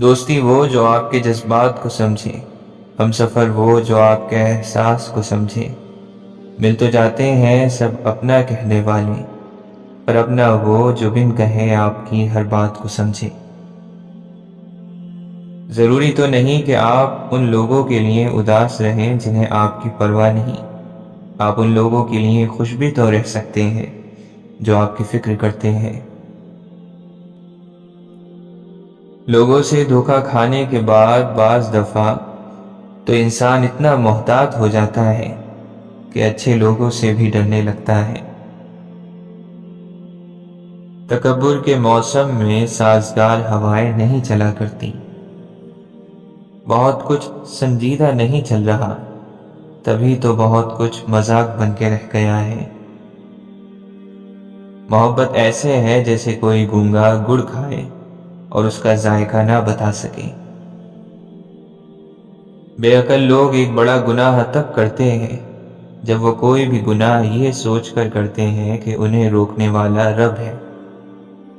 دوستی وہ جو آپ کے جذبات کو سمجھے، ہم سفر وہ جو آپ کے احساس کو سمجھے۔ مل تو جاتے ہیں سب اپنا کہنے والے، پر اپنا وہ جو بن کہے آپ کی ہر بات کو سمجھے۔ ضروری تو نہیں کہ آپ ان لوگوں کے لیے اداس رہیں جنہیں آپ کی پرواہ نہیں۔ آپ ان لوگوں کے لیے خوش بھی تو رہ سکتے ہیں جو آپ کی فکر کرتے ہیں۔ لوگوں سے دھوکہ کھانے کے بعد بعض دفعہ تو انسان اتنا محتاط ہو جاتا ہے کہ اچھے لوگوں سے بھی ڈرنے لگتا ہے۔ تکبر کے موسم میں سازگار ہوائیں نہیں چلا کرتی۔ بہت کچھ سنجیدہ نہیں چل رہا، تبھی تو بہت کچھ مذاق بن کے رہ گیا ہے۔ محبت ایسے ہے جیسے کوئی گونگا گڑ کھائے اور اس کا ذائقہ نہ بتا سکے۔ بے عقل لوگ ایک بڑا گناہ تب کرتے ہیں جب وہ کوئی بھی گناہ یہ سوچ کر کرتے ہیں کہ انہیں روکنے والا رب ہے۔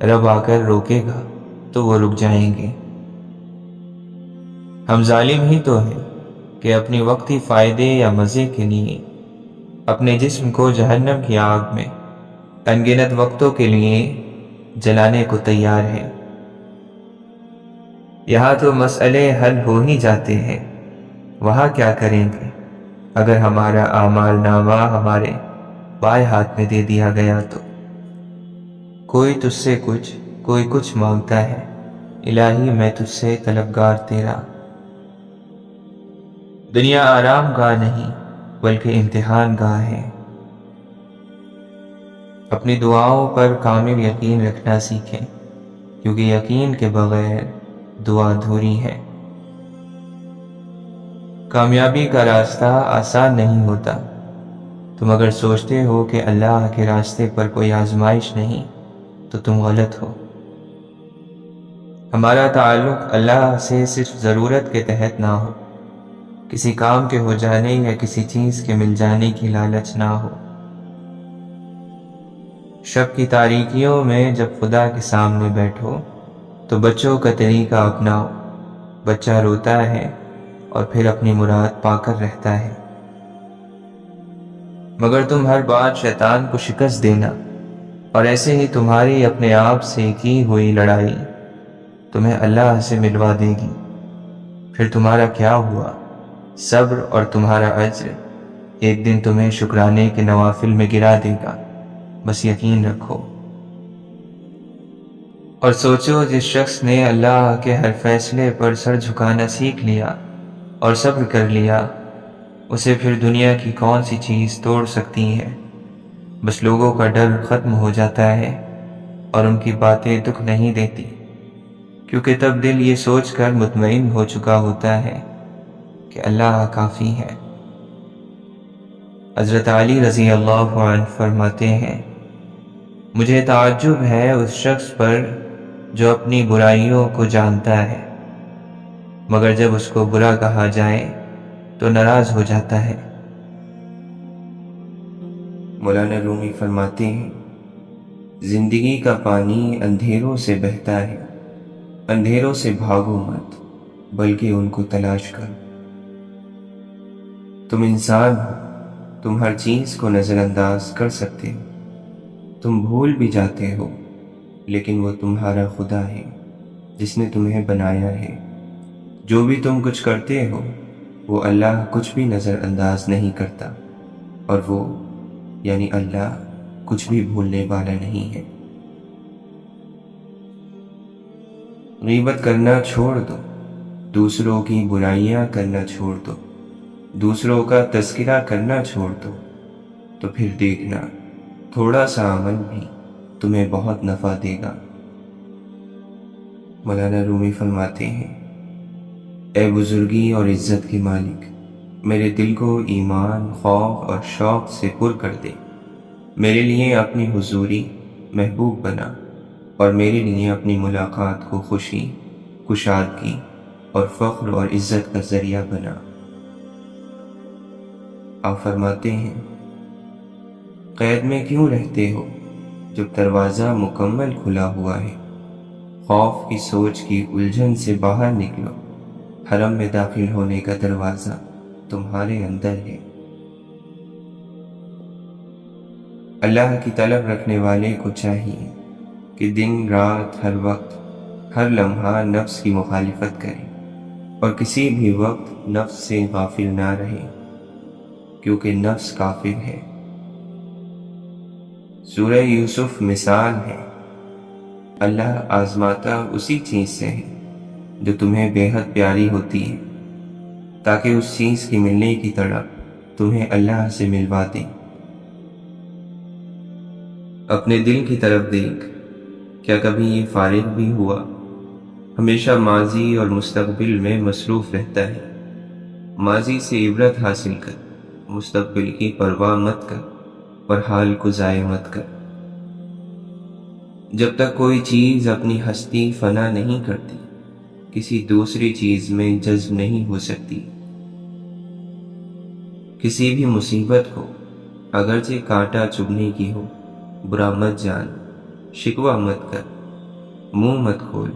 رب آ کر روکے گا تو وہ رک جائیں گے۔ ہم ظالم ہی تو ہیں کہ اپنی وقتی فائدے یا مزے کے لیے اپنے جسم کو جہنم کی آگ میں انگنت وقتوں کے لیے جلانے کو تیار ہیں۔ یہاں تو مسئلے حل ہو ہی جاتے ہیں، وہاں کیا کریں گے اگر ہمارا اعمال نامہ ہمارے بائیں ہاتھ میں دے دیا گیا تو؟ کوئی تجھ سے کچھ، کوئی کچھ مانگتا ہے، الہی میں تجھ سے طلبگار تیرا۔ دنیا آرام گاہ نہیں بلکہ امتحان گاہ ہے۔ اپنی دعاؤں پر کامل یقین رکھنا سیکھیں، کیونکہ یقین کے بغیر دعا ادھوری ہے۔ کامیابی کا راستہ آسان نہیں ہوتا۔ تم اگر سوچتے ہو کہ اللہ کے راستے پر کوئی آزمائش نہیں تو تم غلط ہو۔ ہمارا تعلق اللہ سے صرف ضرورت کے تحت نہ ہو، کسی کام کے ہو جانے یا کسی چیز کے مل جانے کی لالچ نہ ہو۔ شب کی تاریکیوں میں جب خدا کے سامنے بیٹھو تو بچوں کا طریقہ اپناؤ۔ بچہ روتا ہے اور پھر اپنی مراد پا کر رہتا ہے، مگر تم ہر بار شیطان کو شکست دینا اور ایسے ہی تمہاری اپنے آپ سے کی ہوئی لڑائی تمہیں اللہ سے ملوا دے گی۔ پھر تمہارا کیا ہوا؟ صبر اور تمہارا اجر ایک دن تمہیں شکرانے کے نوافل میں گرا دے گا، بس یقین رکھو۔ اور سوچو، جس شخص نے اللہ کے ہر فیصلے پر سر جھکانا سیکھ لیا اور صبر کر لیا، اسے پھر دنیا کی کون سی چیز توڑ سکتی ہے؟ بس لوگوں کا ڈر ختم ہو جاتا ہے اور ان کی باتیں دکھ نہیں دیتی، کیونکہ تب دل یہ سوچ کر مطمئن ہو چکا ہوتا ہے کہ اللہ کافی ہے۔ حضرت علی رضی اللہ عنہ فرماتے ہیں، مجھے تعجب ہے اس شخص پر جو اپنی برائیوں کو جانتا ہے، مگر جب اس کو برا کہا جائے تو ناراض ہو جاتا ہے۔ مولانا رومی فرماتے ہیں، زندگی کا پانی اندھیروں سے بہتا ہے، اندھیروں سے بھاگو مت بلکہ ان کو تلاش کرو۔ تم انسان ہو، تم ہر چیز کو نظر انداز کر سکتے ہو، تم بھول بھی جاتے ہو، لیکن وہ تمہارا خدا ہے جس نے تمہیں بنایا ہے۔ جو بھی تم کچھ کرتے ہو وہ اللہ کچھ بھی نظر انداز نہیں کرتا، اور وہ یعنی اللہ کچھ بھی بھولنے والا نہیں ہے۔ غیبت کرنا چھوڑ دو، دوسروں کی برائیاں کرنا چھوڑ دو، دوسروں کا تذکرہ کرنا چھوڑ دو، تو پھر دیکھنا تھوڑا سا عمل بھی تمہیں بہت نفع دے گا۔ مولانا رومی فرماتے ہیں، اے بزرگی اور عزت کے مالک، میرے دل کو ایمان، خوف اور شوق سے پر کر دے، میرے لیے اپنی حضوری محبوب بنا، اور میرے لیے اپنی ملاقات کو خوشی، کشادگی اور فخر اور عزت کا ذریعہ بنا۔ آپ فرماتے ہیں، قید میں کیوں رہتے ہو جب دروازہ مکمل کھلا ہوا ہے؟ خوف کی سوچ کی الجھن سے باہر نکلو، حرم میں داخل ہونے کا دروازہ تمہارے اندر ہے۔ اللہ کی طلب رکھنے والے کو چاہیے کہ دن رات ہر وقت ہر لمحہ نفس کی مخالفت کرے اور کسی بھی وقت نفس سے غافل نہ رہے، کیونکہ نفس کافر ہے۔ سورہ یوسف مثال ہے۔ اللہ آزماتا اسی چیز سے ہے جو تمہیں بے حد پیاری ہوتی ہے، تاکہ اس چیز کی ملنے کی تڑپ تمہیں اللہ سے ملوا دے۔ اپنے دل کی طرف دیکھ، کیا کبھی یہ فارغ بھی ہوا؟ ہمیشہ ماضی اور مستقبل میں مصروف رہتا ہے۔ ماضی سے عبرت حاصل کر، مستقبل کی پرواہ مت کر اور حال کو ضائع مت کر۔ جب تک کوئی چیز اپنی ہستی فنا نہیں کرتی، کسی دوسری چیز میں جذب نہیں ہو سکتی۔ کسی بھی مصیبت کو اگرچہ کانٹا چبھنے کی ہو، برا مت جان، شکوہ مت کر، منہ مت کھول۔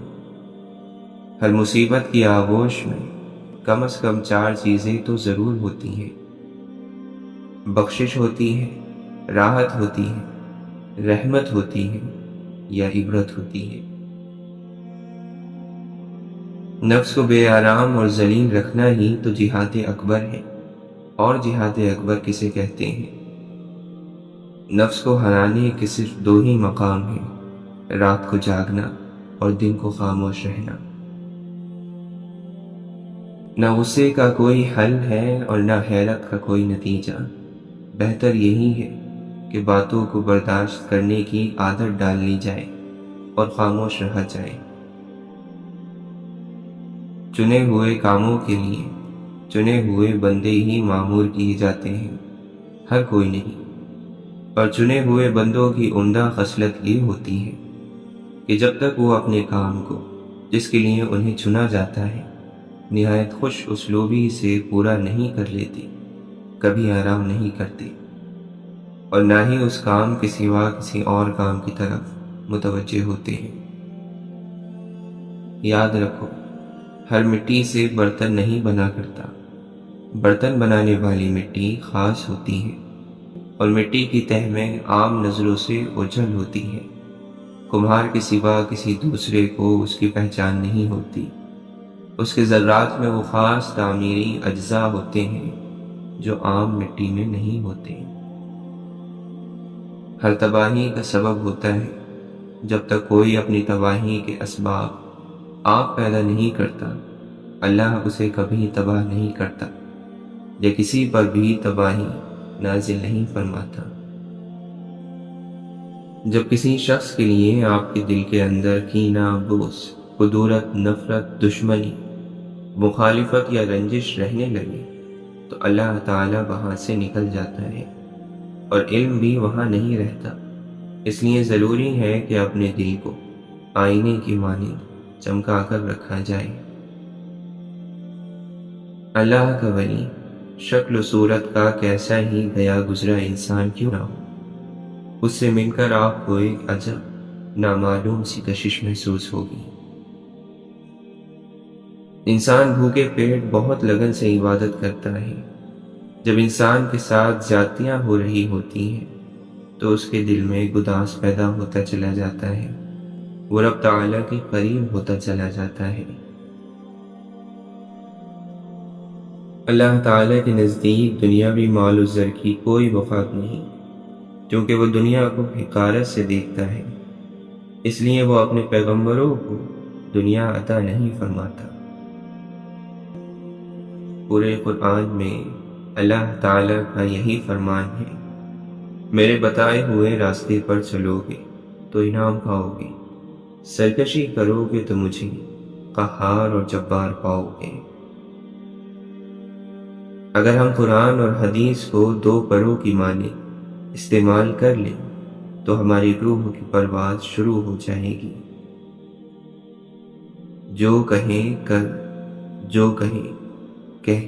ہر مصیبت کی آغوش میں کم از کم 4 چیزیں تو ضرور ہوتی ہیں: بخشش ہوتی ہے، راحت ہوتی ہے، رحمت ہوتی ہے یا عبرت ہوتی ہے۔ نفس کو بے آرام اور ذلیل رکھنا ہی تو جہاد اکبر ہے۔ اور جہاد اکبر کسے کہتے ہیں؟ نفس کو ہرانے کے صرف 2 ہی مقام ہیں: رات کو جاگنا اور دن کو خاموش رہنا۔ نہ غصے کا کوئی حل ہے اور نہ حیرت کا کوئی نتیجہ۔ بہتر یہی ہے کہ باتوں کو برداشت کرنے کی عادت ڈال لی جائے اور خاموش رہا جائے۔ چنے ہوئے کاموں کے لیے چنے ہوئے بندے ہی معمور کیے جاتے ہیں، ہر کوئی نہیں۔ اور چنے ہوئے بندوں کی عمدہ خصلت یہ ہوتی ہے کہ جب تک وہ اپنے کام کو جس کے لیے انہیں چنا جاتا ہے نہایت خوش اسلوبی سے پورا نہیں کر لیتے، کبھی آرام نہیں کرتے اور نہ ہی اس کام کے سوا کسی اور کام کی طرف متوجہ ہوتے ہیں۔ یاد رکھو، ہر مٹی سے برتن نہیں بنا کرتا، برتن بنانے والی مٹی خاص ہوتی ہے اور مٹی کی تہ میں عام نظروں سے اوجھل ہوتی ہے۔ کمہار کے سوا کسی دوسرے کو اس کی پہچان نہیں ہوتی۔ اس کے ذرات میں وہ خاص تعمیری اجزاء ہوتے ہیں جو عام مٹی میں نہیں ہوتے۔ ہر تباہی کا سبب ہوتا ہے۔ جب تک کوئی اپنی تباہی کے اسباب آپ پیدا نہیں کرتا، اللہ اسے کبھی تباہ نہیں کرتا یا کسی پر بھی تباہی نازل نہیں فرماتا۔ جب کسی شخص کے لیے آپ کے دل کے اندر کینہ، بغض، کدورت، نفرت، دشمنی، مخالفت یا رنجش رہنے لگے تو اللہ تعالیٰ وہاں سے نکل جاتا ہے اور علم بھی وہاں نہیں رہتا۔ اس لیے ضروری ہے کہ اپنے دل کو آئینے کی مانند چمکا کر رکھا جائے۔ اللہ کا ولی شکل و صورت کا کیسا ہی گیا گزرا انسان کیوں نہ ہو، اس سے مل کر آپ کو ایک عجب نامعلوم سی کشش محسوس ہوگی۔ انسان بھوکے پیٹ بہت لگن سے عبادت کرتا ہے۔ جب انسان کے ساتھ زیادتیاں ہو رہی ہوتی ہیں تو اس کے دل میں گداز پیدا ہوتا چلا جاتا ہے، وہ رب تعالیٰ کے قریب ہوتا چلا جاتا ہے۔ اللہ تعالیٰ کے نزدیک دنیاوی مال و زر کی کوئی وفات نہیں، کیونکہ وہ دنیا کو حقارت سے دیکھتا ہے، اس لیے وہ اپنے پیغمبروں کو دنیا عطا نہیں فرماتا۔ پورے قرآن میں اللہ تعالیٰ کا یہی فرمان ہے: میرے بتائے ہوئے راستے پر چلو گے تو انعام پاؤ گے، سرکشی کرو گے تو مجھے قہار اور جبار پاؤ گے۔ اگر ہم قرآن اور حدیث کو 2 پروں کی مانند استعمال کر لیں تو ہماری روح کی پرواز شروع ہو جائے گی۔ جو کہیں کر، جو کہیں کہہ،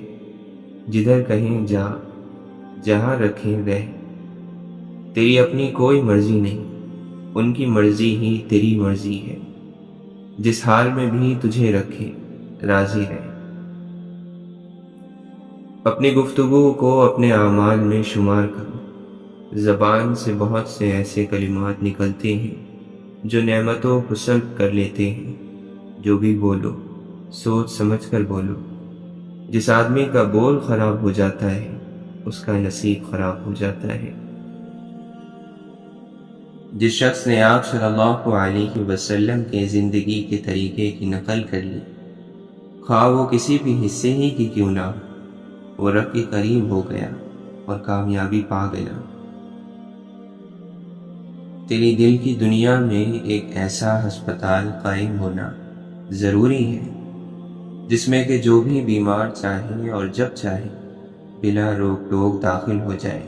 جدھر کہیں جا، جہاں رکھیں رہ، تیری اپنی کوئی مرضی نہیں، ان کی مرضی ہی تیری مرضی ہے۔ جس حال میں بھی تجھے رکھے راضی رہے۔ اپنی گفتگو کو اپنے اعمال میں شمار کرو۔ زبان سے بہت سے ایسے کلمات نکلتے ہیں جو نعمتوں کو سلب کر لیتے ہیں۔ جو بھی بولو سوچ سمجھ کر بولو۔ جس آدمی کا بول خراب ہو جاتا ہے اس کا نصیب خراب ہو جاتا ہے۔ جس شخص نے آپ صلی اللہ علیہ وسلم کے زندگی کے طریقے کی نقل کر لی، خواہ وہ کسی بھی حصے ہی کی کیوں نہ ہو، وہ رب کے قریب ہو گیا اور کامیابی پا گیا۔ تیری دل کی دنیا میں ایک ایسا ہسپتال قائم ہونا ضروری ہے جس میں کہ جو بھی بیمار چاہے اور جب چاہے بلا روک ٹوک داخل ہو جائے۔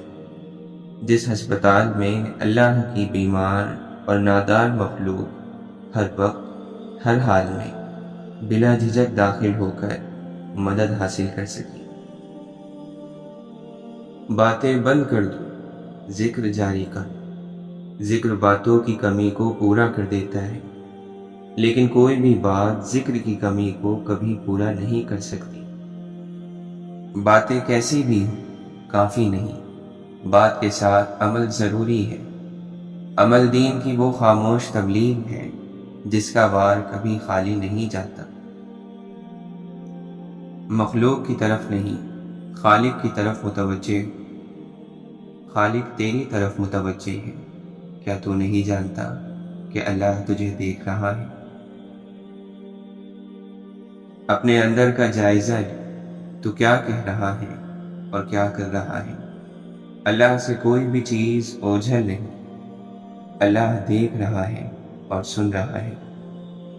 جس ہسپتال میں اللہ کی بیمار اور نادار مخلوق ہر وقت ہر حال میں بلا جھجک داخل ہو کر مدد حاصل کر سکے۔ باتیں بند کر دو، ذکر جاری کر۔ ذکر باتوں کی کمی کو پورا کر دیتا ہے، لیکن کوئی بھی بات ذکر کی کمی کو کبھی پورا نہیں کر سکتی۔ باتیں کیسی بھی ہوں کافی نہیں، بات کے ساتھ عمل ضروری ہے۔ عمل دین کی وہ خاموش تبلیغ ہے جس کا وار کبھی خالی نہیں جاتا۔ مخلوق کی طرف نہیں، خالق کی طرف متوجہ۔ خالق تیری طرف متوجہ ہے۔ کیا تو نہیں جانتا کہ اللہ تجھے دیکھ رہا ہے؟ اپنے اندر کا جائزہ لے، تو کیا کہہ رہا ہے اور کیا کر رہا ہے۔ اللہ سے کوئی بھی چیز اوجھل نہیں۔ اللہ دیکھ رہا ہے اور سن رہا ہے۔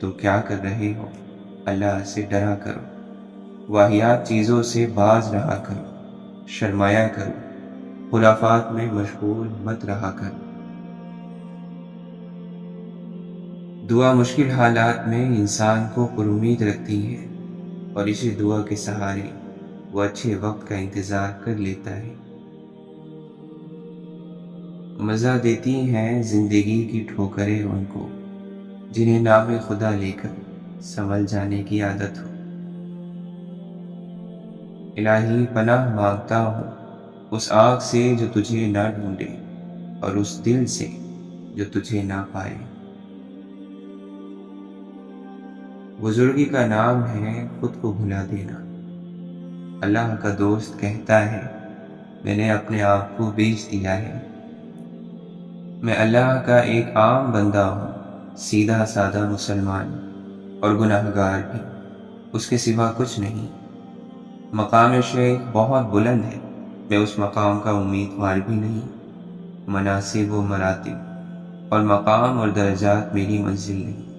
تم کیا کر رہے ہو؟ اللہ سے ڈرا کرو۔ واہیات چیزوں سے باز رہا کرو۔ شرمایا کرو۔ خرافات میں مشغول مت رہا کرو۔ دعا مشکل حالات میں انسان کو پر امید رکھتی ہے، اور اسی دعا کے سہارے وہ اچھے وقت کا انتظار کر لیتا ہے۔ مزہ دیتی ہیں زندگی کی ٹھوکریں ان کو جنہیں نام خدا لے کر سنبھل جانے کی عادت ہو۔ الہی پناہ مانگتا ہوں اس آنکھ سے جو تجھے نہ ڈھونڈے اور اس دل سے جو تجھے نہ پائے۔ بزرگی کا نام ہے خود کو بھلا دینا۔ اللہ کا دوست کہتا ہے میں نے اپنے آپ کو بیچ دیا ہے۔ میں اللہ کا ایک عام بندہ ہوں، سیدھا سادہ مسلمان اور گناہگار بھی، اس کے سوا کچھ نہیں۔ مقام شیخ بہت بلند ہے، میں اس مقام کا امیدوار بھی نہیں۔ مناصب و مراتب اور مقام اور درجات میری منزل نہیں۔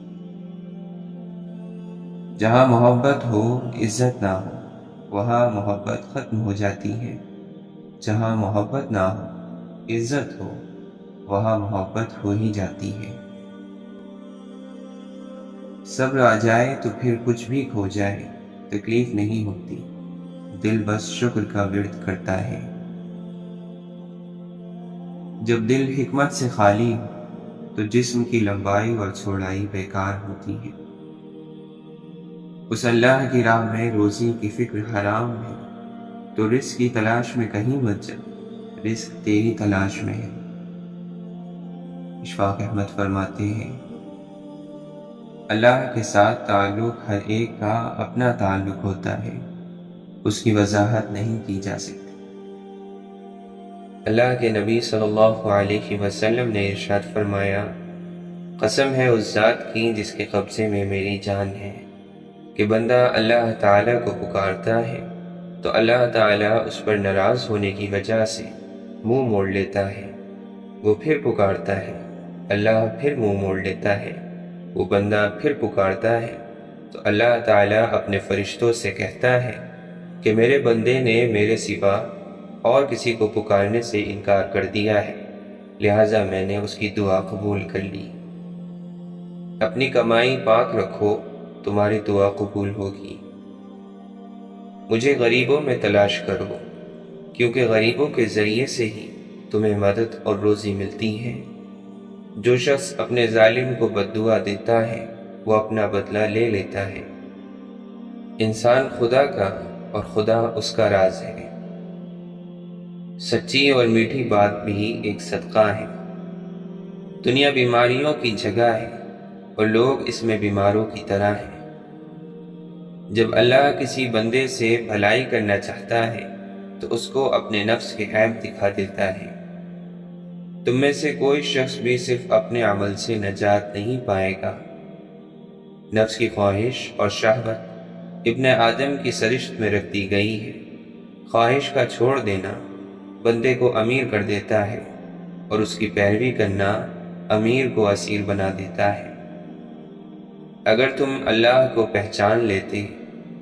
جہاں محبت ہو عزت نہ ہو، وہاں محبت ختم ہو جاتی ہے۔ جہاں محبت نہ ہو عزت ہو، وہاں محبت ہو ہی جاتی ہے۔ صبر آ جائے تو پھر کچھ بھی کھو جائے تکلیف نہیں ہوتی، دل بس شکر کا ورد کرتا ہے۔ جب دل حکمت سے خالی ہو تو جسم کی لمبائی اور چوڑائی بیکار ہوتی ہے۔ اس اللہ کی راہ میں روزی کی فکر حرام ہے، تو رزق کی تلاش میں کہیں مت جا، رزق تیری تلاش میں ہے۔ اشفاق احمد فرماتے ہیں اللہ کے ساتھ تعلق ہر ایک کا اپنا تعلق ہوتا ہے، اس کی وضاحت نہیں کی جا سکتی۔ اللہ کے نبی صلی اللہ علیہ وسلم نے ارشاد فرمایا، قسم ہے اس ذات کی جس کے قبضے میں میری جان ہے، کہ بندہ اللہ تعالیٰ کو پکارتا ہے تو اللہ تعالیٰ اس پر ناراض ہونے کی وجہ سے منہ موڑ لیتا ہے۔ وہ پھر پکارتا ہے، اللہ پھر منہ موڑ لیتا ہے۔ وہ بندہ پھر پکارتا ہے تو اللہ تعالیٰ اپنے فرشتوں سے کہتا ہے کہ میرے بندے نے میرے سوا اور کسی کو پکارنے سے انکار کر دیا ہے، لہٰذا میں نے اس کی دعا قبول کر لی۔ اپنی کمائی پاک رکھو، تمہاری دعا قبول ہوگی۔ مجھے غریبوں میں تلاش کرو، کیونکہ غریبوں کے ذریعے سے ہی تمہیں مدد اور روزی ملتی ہے۔ جو شخص اپنے ظالم کو بد دعا دیتا ہے وہ اپنا بدلہ لے لیتا ہے۔ انسان خدا کا اور خدا اس کا راز ہے۔ سچی اور میٹھی بات بھی ایک صدقہ ہے۔ دنیا بیماریوں کی جگہ ہے اور لوگ اس میں بیماروں کی طرح ہیں۔ جب اللہ کسی بندے سے بھلائی کرنا چاہتا ہے تو اس کو اپنے نفس کے عیب دکھا دیتا ہے۔ تم میں سے کوئی شخص بھی صرف اپنے عمل سے نجات نہیں پائے گا۔ نفس کی خواہش اور شہوت ابن آدم کی سرشت میں رکھ دی گئی ہے۔ خواہش کا چھوڑ دینا بندے کو امیر کر دیتا ہے اور اس کی پیروی کرنا امیر کو اسیر بنا دیتا ہے۔ اگر تم اللہ کو پہچان لیتے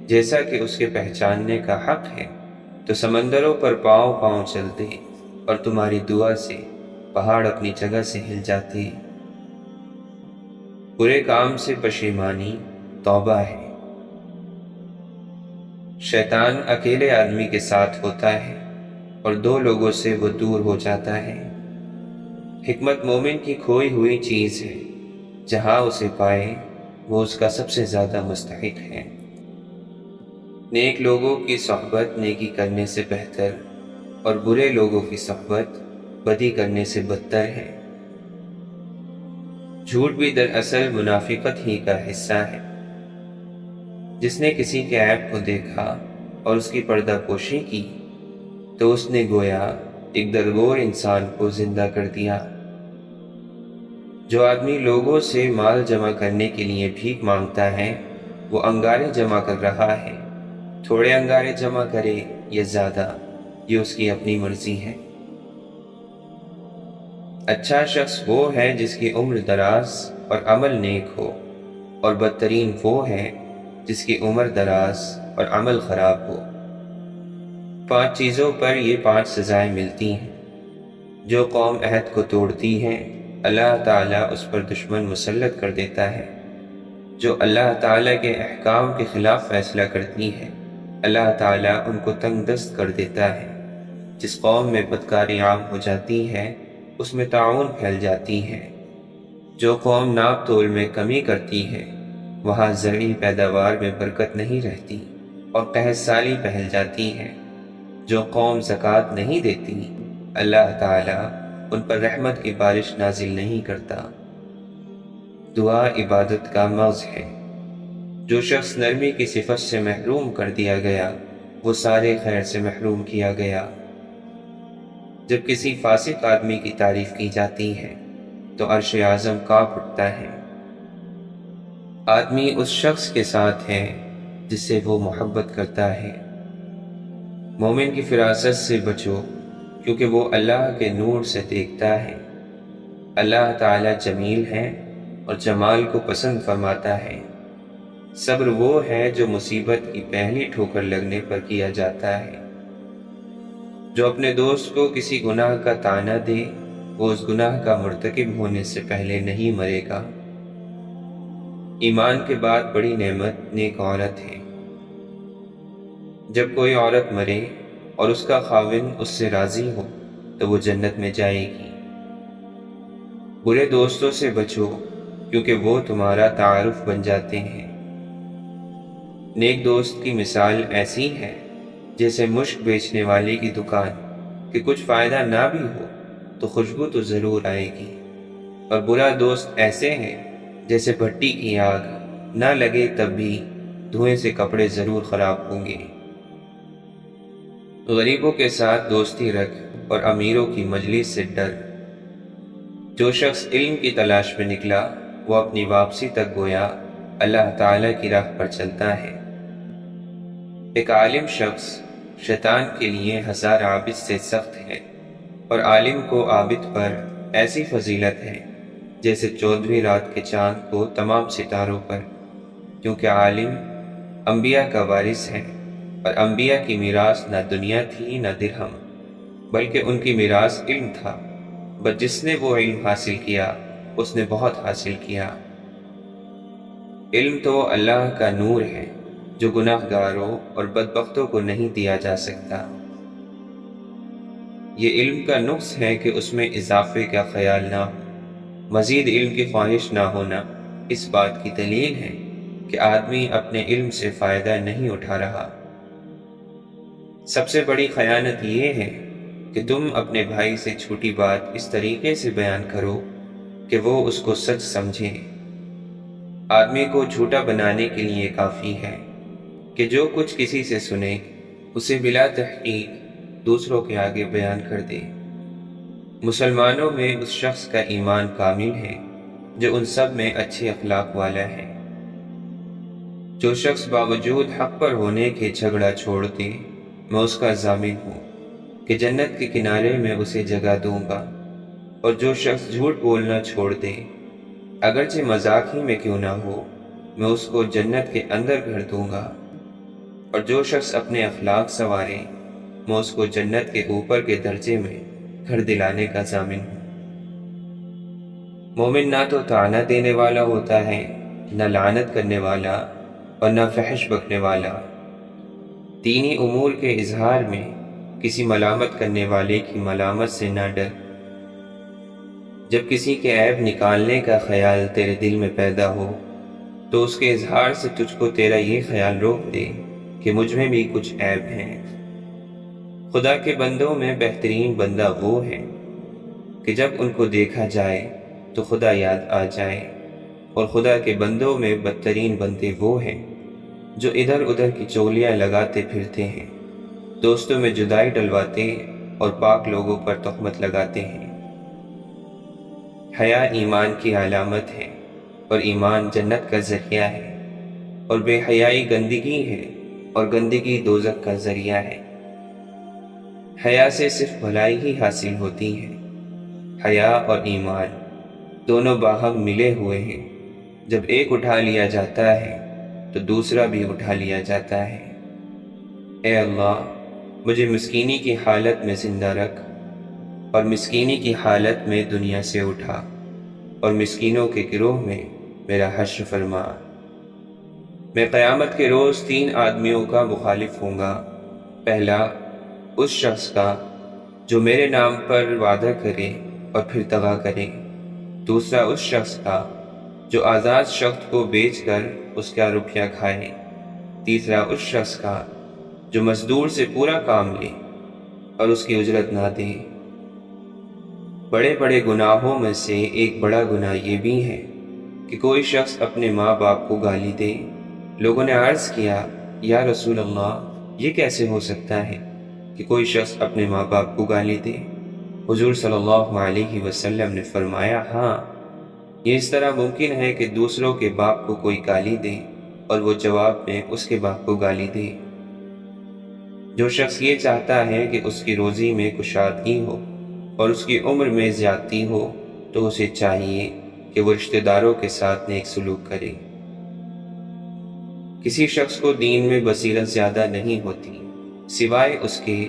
جیسا کہ اس کے پہچاننے کا حق ہے تو سمندروں پر پاؤں پاؤں چلتے اور تمہاری دعا سے پہاڑ اپنی جگہ سے ہل جاتے۔ برے کام سے پشیمانی توبہ ہے۔ شیطان اکیلے آدمی کے ساتھ ہوتا ہے اور دو لوگوں سے وہ دور ہو جاتا ہے۔ حکمت مومن کی کھوئی ہوئی چیز ہے، جہاں اسے پائے وہ اس کا سب سے زیادہ مستحق ہے۔ نیک لوگوں کی صحبت نیکی کرنے سے بہتر اور برے لوگوں کی صحبت بدی کرنے سے بدتر ہے۔ جھوٹ بھی دراصل منافقت ہی کا حصہ ہے۔ جس نے کسی کے عیب کو دیکھا اور اس کی پردہ پوشی کی تو اس نے گویا ایک درگور انسان کو زندہ کر دیا۔ جو آدمی لوگوں سے مال جمع کرنے کے لیے بھیک مانگتا ہے وہ انگارے جمع کر رہا ہے۔ تھوڑے انگارے جمع کرے یا زیادہ، یہ اس کی اپنی مرضی ہے۔ اچھا شخص وہ ہے جس کی عمر دراز اور عمل نیک ہو، اور بدترین وہ ہے جس کی عمر دراز اور عمل خراب ہو۔ 5 چیزوں پر یہ 5 سزائیں ملتی ہیں۔ جو قوم عہد کو توڑتی ہے اللہ تعالیٰ اس پر دشمن مسلط کر دیتا ہے۔ جو اللہ تعالیٰ کے احکام کے خلاف فیصلہ کرتی ہے اللہ تعالیٰ ان کو تنگ دست کر دیتا ہے۔ جس قوم میں بدکاری عام ہو جاتی ہے اس میں طاعون پھیل جاتی ہے۔ جو قوم ناپ تول میں کمی کرتی ہے وہاں زرعی پیداوار میں برکت نہیں رہتی اور قحط سالی پھیل جاتی ہے۔ جو قوم زکوٰۃ نہیں دیتی اللہ تعالیٰ ان پر رحمت کی بارش نازل نہیں کرتا۔ دعا عبادت کا مغز ہے۔ جو شخص نرمی کی صفت سے محروم کر دیا گیا وہ سارے خیر سے محروم کیا گیا۔ جب کسی فاسق آدمی کی تعریف کی جاتی ہے تو عرش اعظم کانپ اٹھتا ہے۔ آدمی اس شخص کے ساتھ ہے جس سے وہ محبت کرتا ہے۔ مومن کی فراست سے بچو کیونکہ وہ اللہ کے نور سے دیکھتا ہے۔ اللہ تعالیٰ جمیل ہے اور جمال کو پسند فرماتا ہے۔ صبر وہ ہے جو مصیبت کی پہلی ٹھوکر لگنے پر کیا جاتا ہے۔ جو اپنے دوست کو کسی گناہ کا طعنہ دے وہ اس گناہ کا مرتکب ہونے سے پہلے نہیں مرے گا۔ ایمان کے بعد بڑی نعمت نیک عورت ہے۔ جب کوئی عورت مرے اور اس کا خاوند اس سے راضی ہو تو وہ جنت میں جائے گی۔ برے دوستوں سے بچو کیونکہ وہ تمہارا تعارف بن جاتے ہیں۔ نیک دوست کی مثال ایسی ہے جیسے مشک بیچنے والے کی دکان کہ کچھ فائدہ نہ بھی ہو تو خوشبو تو ضرور آئے گی، اور برا دوست ایسے ہیں جیسے بھٹی کی آگ، نہ لگے تب بھی دھوئیں سے کپڑے ضرور خراب ہوں گے۔ غریبوں کے ساتھ دوستی رکھ اور امیروں کی مجلس سے ڈر۔ جو شخص علم کی تلاش میں نکلا وہ اپنی واپسی تک گویا اللہ تعالیٰ کی راہ پر چلتا ہے۔ ایک عالم شخص شیطان کے لیے 1000 عابد سے سخت ہے، اور عالم کو عابد پر ایسی فضیلت ہے جیسے 14ویں رات کے چاند کو تمام ستاروں پر، کیونکہ عالم انبیاء کا وارث ہے، اور انبیاء کی میراث نہ دنیا تھی نہ درہم، بلکہ ان کی میراث علم تھا۔ بس جس نے وہ علم حاصل کیا اس نے بہت حاصل کیا۔ علم تو اللہ کا نور ہے جو گناہ گاروں اور بدبختوں کو نہیں دیا جا سکتا۔ یہ علم کا نقص ہے کہ اس میں اضافے کا خیال نہ ہو، مزید علم کی خواہش نہ ہونا، اس بات کی دلیل ہے کہ آدمی اپنے علم سے فائدہ نہیں اٹھا رہا۔ سب سے بڑی خیانت یہ ہے کہ تم اپنے بھائی سے چھوٹی بات اس طریقے سے بیان کرو کہ وہ اس کو سچ سمجھے۔ آدمی کو جھوٹا بنانے کے لیے کافی ہے کہ جو کچھ کسی سے سنے اسے بلا تحقیق دوسروں کے آگے بیان کر دے۔ مسلمانوں میں اس شخص کا ایمان کامل ہے جو ان سب میں اچھے اخلاق والا ہے۔ جو شخص باوجود حق پر ہونے کے جھگڑا چھوڑ دے، میں اس کا ضامن ہوں کہ جنت کے کنارے میں اسے جگہ دوں گا۔ اور جو شخص جھوٹ بولنا چھوڑ دے، اگرچہ مذاق ہی میں کیوں نہ ہو، میں اس کو جنت کے اندر گھر دوں گا۔ اور جو شخص اپنے اخلاق سنوارے، میں اس کو جنت کے اوپر کے درجے میں گھر دلانے کا ضامن ہوں۔ مومن نہ تو طعنہ دینے والا ہوتا ہے، نہ لعنت کرنے والا، اور نہ فحش بکنے والا۔ دینی امور کے اظہار میں کسی ملامت کرنے والے کی ملامت سے نہ ڈر۔ جب کسی کے عیب نکالنے کا خیال تیرے دل میں پیدا ہو تو اس کے اظہار سے تجھ کو تیرا یہ خیال روک دے کہ مجھ میں بھی کچھ عیب ہیں۔ خدا کے بندوں میں بہترین بندہ وہ ہے کہ جب ان کو دیکھا جائے تو خدا یاد آ جائے، اور خدا کے بندوں میں بدترین بندے وہ ہیں جو ادھر ادھر کی چغلیاں لگاتے پھرتے ہیں، دوستوں میں جدائی ڈلواتے اور پاک لوگوں پر تہمت لگاتے ہیں۔ حیا ایمان کی علامت ہے، اور ایمان جنت کا ذریعہ ہے، اور بے حیائی گندگی ہے، اور گندگی دوزخ کا ذریعہ ہے۔ حیا سے صرف بھلائی ہی حاصل ہوتی ہے۔ حیا اور ایمان دونوں باہم ملے ہوئے ہیں، جب ایک اٹھا لیا جاتا ہے تو دوسرا بھی اٹھا لیا جاتا ہے۔ اے اللہ، مجھے مسکینی کی حالت میں زندہ رکھ، اور مسکینی کی حالت میں دنیا سے اٹھا، اور مسکینوں کے گروہ میں میرا حشر فرما۔ میں قیامت کے روز 3 آدمیوں کا مخالف ہوں گا۔ پہلا، اس شخص کا جو میرے نام پر وعدہ کرے اور پھر دغا کرے۔ دوسرا، اس شخص کا جو آزاد شخص کو بیچ کر اس کا روپیہ کھائے۔ تیسرا، اس شخص کا جو مزدور سے پورا کام لے اور اس کی اجرت نہ دے۔ بڑے بڑے گناہوں میں سے ایک بڑا گناہ یہ بھی ہے کہ کوئی شخص اپنے ماں باپ کو گالی دے۔ لوگوں نے عرض کیا، یا رسول اللہ، یہ کیسے ہو سکتا ہے کہ کوئی شخص اپنے ماں باپ کو گالی دے؟ حضور صلی اللہ علیہ وسلم نے فرمایا، ہاں، یہ اس طرح ممکن ہے کہ دوسروں کے باپ کو کوئی گالی دے اور وہ جواب میں اس کے باپ کو گالی دے۔ جو شخص یہ چاہتا ہے کہ اس کی روزی میں کشادگی ہو اور اس کی عمر میں زیادتی ہو تو اسے چاہیے کہ وہ رشتہ داروں کے ساتھ نیک سلوک کرے۔ کسی شخص کو دین میں بصیرت زیادہ نہیں ہوتی سوائے اس کے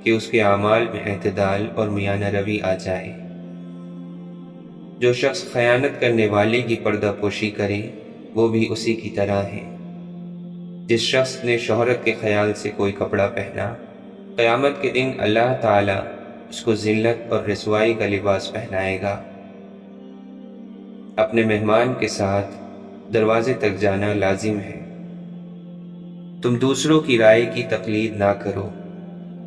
کہ اس کے اعمال میں اعتدال اور میانہ روی آ جائے۔ جو شخص خیانت کرنے والے کی پردہ پوشی کرے وہ بھی اسی کی طرح ہے۔ جس شخص نے شہرت کے خیال سے کوئی کپڑا پہنا، قیامت کے دن اللہ تعالیٰ اس کو ذلت اور رسوائی کا لباس پہنائے گا۔ اپنے مہمان کے ساتھ دروازے تک جانا لازم ہے۔ تم دوسروں کی رائے کی تقلید نہ کرو۔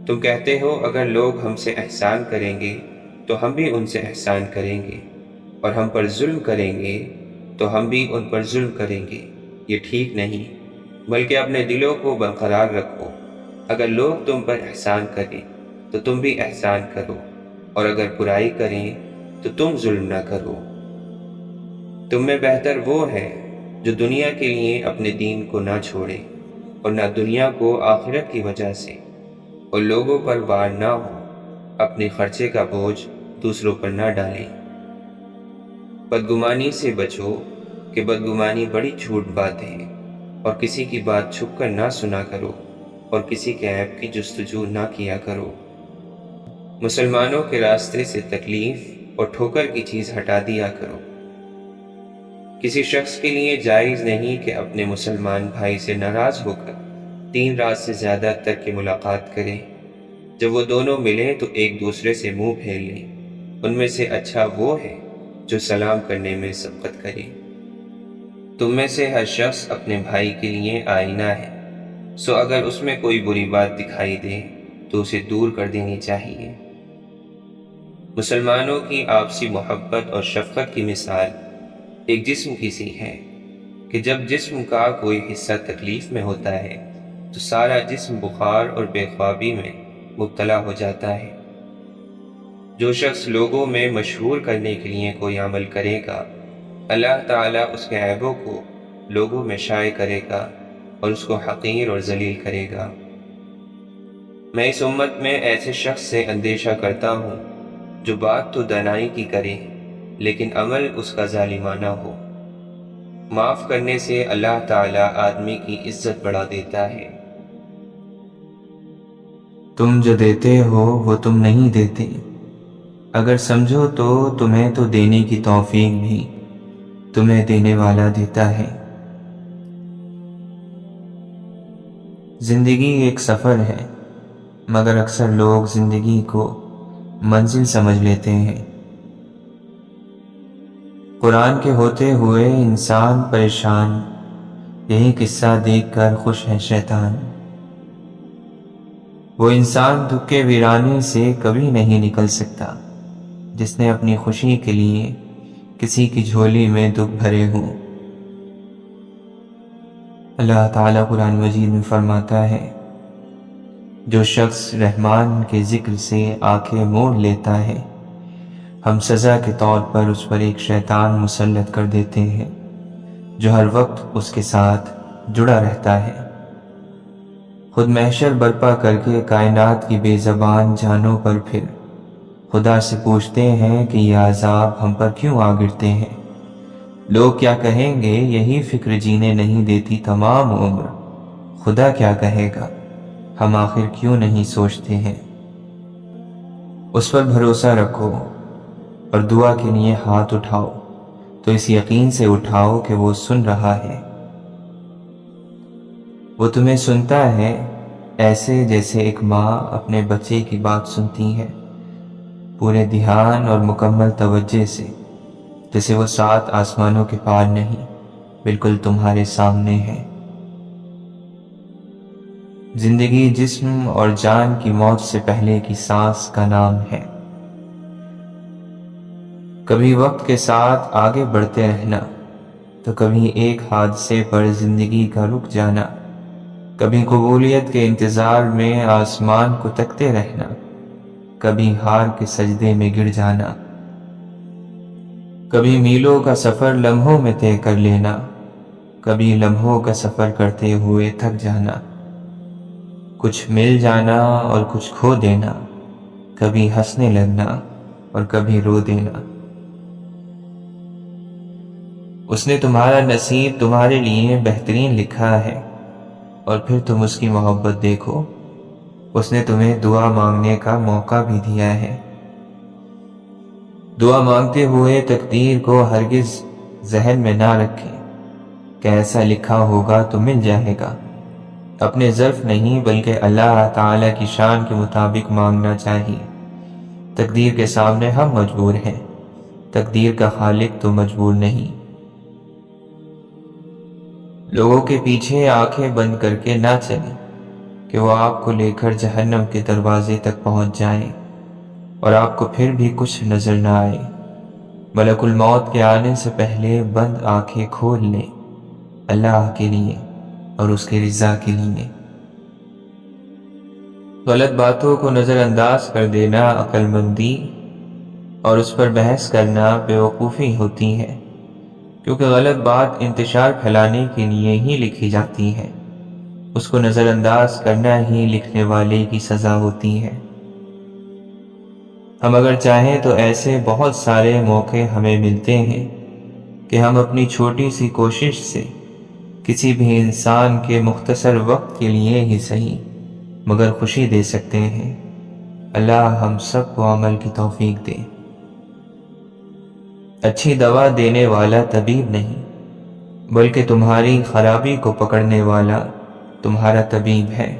تم کہتے ہو اگر لوگ ہم سے احسان کریں گے تو ہم بھی ان سے احسان کریں گے، اور ہم پر ظلم کریں گے تو ہم بھی ان پر ظلم کریں گے۔ یہ ٹھیک نہیں، بلکہ اپنے دلوں کو برقرار رکھو۔ اگر لوگ تم پر احسان کریں تو تم بھی احسان کرو، اور اگر برائی کریں تو تم ظلم نہ کرو۔ تم میں بہتر وہ ہے جو دنیا کے لیے اپنے دین کو نہ چھوڑے، اور نہ دنیا کو آخرت کی وجہ سے، اور لوگوں پر وار نہ ہو، اپنے خرچے کا بوجھ دوسروں پر نہ ڈالیں۔ بدگمانی سے بچو کہ بدگمانی بڑی جھوٹ بات ہے، اور کسی کی بات چھپ کر نہ سنا کرو، اور کسی کے عیب کی جستجو نہ کیا کرو۔ مسلمانوں کے راستے سے تکلیف اور ٹھوکر کی چیز ہٹا دیا کرو۔ کسی شخص کے لیے جائز نہیں کہ اپنے مسلمان بھائی سے ناراض ہو کر 3 رات سے زیادہ تک کی ملاقات کرے۔ جب وہ دونوں ملیں تو ایک دوسرے سے منہ پھیر لیں۔ ان میں سے اچھا وہ ہے جو سلام کرنے میں سبقت کرے۔ تم میں سے ہر شخص اپنے بھائی کے لیے آئینہ ہے، سو اگر اس میں کوئی بری بات دکھائی دے تو اسے دور کر دینی چاہیے۔ مسلمانوں کی آپسی محبت اور شفقت کی مثال ایک جسم کی سی ہے کہ جب جسم کا کوئی حصہ تکلیف میں ہوتا ہے تو سارا جسم بخار اور بے خوابی میں مبتلا ہو جاتا ہے۔ جو شخص لوگوں میں مشہور کرنے کے لیے کوئی عمل کرے گا، اللہ تعالیٰ اس کے عیبوں کو لوگوں میں شائع کرے گا اور اس کو حقیر اور ذلیل کرے گا۔ میں اس امت میں ایسے شخص سے اندیشہ کرتا ہوں جو بات تو دانائی کی کرے لیکن عمل اس کا ظالمانہ ہو۔ معاف کرنے سے اللہ تعالیٰ آدمی کی عزت بڑھا دیتا ہے۔ تم جو دیتے ہو وہ تم نہیں دیتے، اگر سمجھو تو تمہیں تو دینے کی توفیق بھی تمہیں دینے والا دیتا ہے۔ زندگی ایک سفر ہے، مگر اکثر لوگ زندگی کو منزل سمجھ لیتے ہیں۔ قرآن کے ہوتے ہوئے انسان پریشان، یہی قصہ دیکھ کر خوش ہے شیطان۔ وہ انسان دکھ کے ویرانے سے کبھی نہیں نکل سکتا جس نے اپنی خوشی کے لیے کسی کی جھولی میں دکھ بھرے ہوں۔ اللہ تعالیٰ قرآن مجید میں فرماتا ہے، جو شخص رحمان کے ذکر سے آنکھیں موڑ لیتا ہے، ہم سزا کے طور پر اس پر ایک شیطان مسلط کر دیتے ہیں جو ہر وقت اس کے ساتھ جڑا رہتا ہے۔ خود محشر برپا کر کے کائنات کی بے زبان جانوں پر پھر خدا سے پوچھتے ہیں کہ یہ عذاب ہم پر کیوں آ گرتے ہیں؟ لوگ کیا کہیں گے، یہی فکر جینے نہیں دیتی تمام عمر۔ خدا کیا کہے گا، ہم آخر کیوں نہیں سوچتے ہیں؟ اس پر بھروسہ رکھو اور دعا کے لیے ہاتھ اٹھاؤ تو اس یقین سے اٹھاؤ کہ وہ سن رہا ہے۔ وہ تمہیں سنتا ہے ایسے جیسے ایک ماں اپنے بچے کی بات سنتی ہے، پورے دھیان اور مکمل توجہ سے، جیسے وہ 7 آسمانوں کے پار نہیں، بالکل تمہارے سامنے ہے۔ زندگی جسم اور جان کی موت سے پہلے کی سانس کا نام ہے۔ کبھی وقت کے ساتھ آگے بڑھتے رہنا تو کبھی ایک حادثے پر زندگی کا رک جانا، کبھی قبولیت کے انتظار میں آسمان کو تکتے رہنا، کبھی ہار کے سجدے میں گر جانا، کبھی میلوں کا سفر لمحوں میں طے کر لینا، کبھی لمحوں کا سفر کرتے ہوئے تھک جانا، کچھ مل جانا اور کچھ کھو دینا، کبھی ہنسنے لگنا اور کبھی رو دینا۔ اس نے تمہارا نصیب تمہارے لیے بہترین لکھا ہے، اور پھر تم اس کی محبت دیکھو، اس نے تمہیں دعا مانگنے کا موقع بھی دیا ہے۔ دعا مانگتے ہوئے تقدیر کو ہرگز ذہن میں نہ رکھیں کہ ایسا لکھا ہوگا تو مل جائے گا۔ اپنے ظرف نہیں بلکہ اللہ تعالیٰ کی شان کے مطابق مانگنا چاہیے۔ تقدیر کے سامنے ہم مجبور ہیں، تقدیر کا خالق تو مجبور نہیں۔ لوگوں کے پیچھے آنکھیں بند کر کے نہ چلیں کہ وہ آپ کو لے کر جہنم کے دروازے تک پہنچ جائیں اور آپ کو پھر بھی کچھ نظر نہ آئے۔ ملک الموت کے آنے سے پہلے بند آنکھیں کھول لیں اللہ کے لیے اور اس کی رضا کے لیے۔ غلط باتوں کو نظر انداز کر دینا عقل مندی اور اس پر بحث کرنا بیوقوفی ہوتی ہے، کیونکہ غلط بات انتشار پھیلانے کے لیے ہی لکھی جاتی ہے، اس کو نظر انداز کرنا ہی لکھنے والے کی سزا ہوتی ہے۔ ہم اگر چاہیں تو ایسے بہت سارے موقع ہمیں ملتے ہیں کہ ہم اپنی چھوٹی سی کوشش سے کسی بھی انسان کے مختصر وقت کے لیے ہی صحیح مگر خوشی دے سکتے ہیں۔ اللہ ہم سب کو عمل کی توفیق دے۔ اچھی دوا دینے والا طبیب نہیں بلکہ تمہاری خرابی کو پکڑنے والا تمہارا طبیب ہے۔